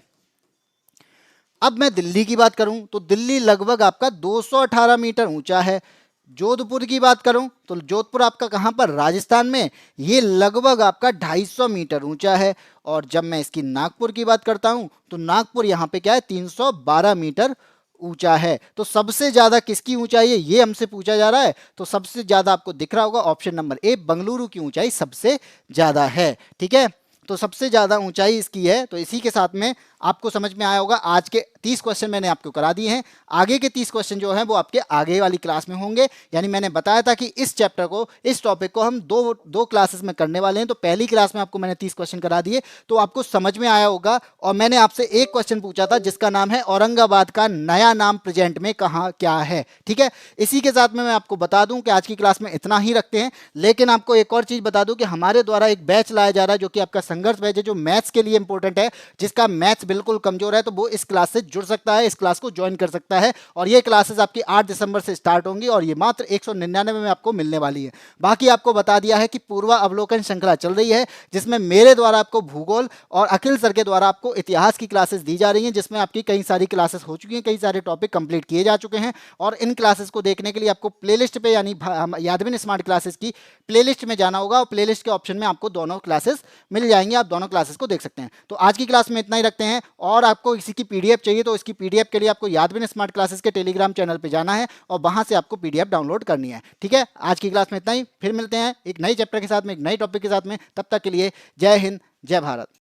अब मैं दिल्ली की बात करूं तो दिल्ली लगभग आपका 218 मीटर ऊंचा है। जोधपुर की बात करूं तो जोधपुर आपका कहां पर? राजस्थान में। ये लगभग आपका 250 मीटर ऊंचा है। और जब मैं इसकी नागपुर की बात करता हूं तो नागपुर यहां पे क्या है? 312 मीटर ऊंचा है। तो सबसे ज्यादा किसकी ऊंचाई है ये हमसे पूछा जा रहा है, तो सबसे ज्यादा आपको दिख रहा होगा ऑप्शन नंबर ए, बंगलुरु की ऊंचाई सबसे ज्यादा है। ठीक है, तो सबसे ज्यादा ऊंचाई इसकी है। तो इसी के साथ में आपको समझ में आया होगा, आज के 30 क्वेश्चन मैंने आपको करा दिए हैं। आगे के 30 क्वेश्चन जो हैं वो आपके आगे वाली क्लास में होंगे। यानी मैंने बताया था कि इस चैप्टर को, इस टॉपिक को हम दो क्लासेस में करने वाले हैं। तो पहली क्लास में आपको मैंने 30 क्वेश्चन करा दिए, तो आपको समझ में आया होगा। और मैंने आपसे एक क्वेश्चन पूछा था जिसका नाम है औरंगाबाद का नया नाम प्रेजेंट में कहाँ क्या है। ठीक है, इसी के साथ में मैं आपको बता दूं कि आज की क्लास में इतना ही रखते हैं। लेकिन आपको एक और चीज बता दूं कि हमारे द्वारा एक बैच लाया जा रहा है जो कि आपका संघर्ष बैच है, जो मैथ्स के लिए इंपॉर्टेंट है। जिसका मैथ्स बिल्कुल कमजोर है तो वो इस क्लास से जुड़ सकता है, इस क्लास को ज्वाइन कर सकता है। और ये क्लासेस आपकी 8 दिसंबर से स्टार्ट होंगी और ये मात्र 199 में आपको मिलने वाली है। बाकी आपको बता दिया है कि पूर्वा अवलोकन श्रृंखला चल रही है, जिसमें मेरे द्वारा आपको भूगोल और अखिल सर के द्वारा आपको इतिहास की क्लासेस दी जा रही हैं, जिसमें आपकी कई सारी क्लासेस हो चुकी हैं, कई सारे टॉपिक कंप्लीट किए जा चुके हैं। और इन क्लासेस को देखने के लिए आपको प्लेलिस्ट पे, यानी यादविन स्मार्ट क्लासेस की प्लेलिस्ट में जाना होगा और प्लेलिस्ट के ऑप्शन में आपको दोनों क्लासेस मिल जाएंगे, आप दोनों क्लासेस को देख सकते हैं। तो आज की क्लास में इतना ही रखते हैं। और आपको इसी की पीडीएफ चाहिए तो इसकी पीडीएफ के लिए आपको यादविन स्मार्ट क्लासेस के टेलीग्राम चैनल पे जाना है और वहां से आपको पीडीएफ डाउनलोड करनी है। ठीक है, आज की क्लास में इतना ही। फिर मिलते हैं एक नई चैप्टर के साथ में, एक नई टॉपिक के साथ में। तब तक के लिए जय हिंद, जय भारत।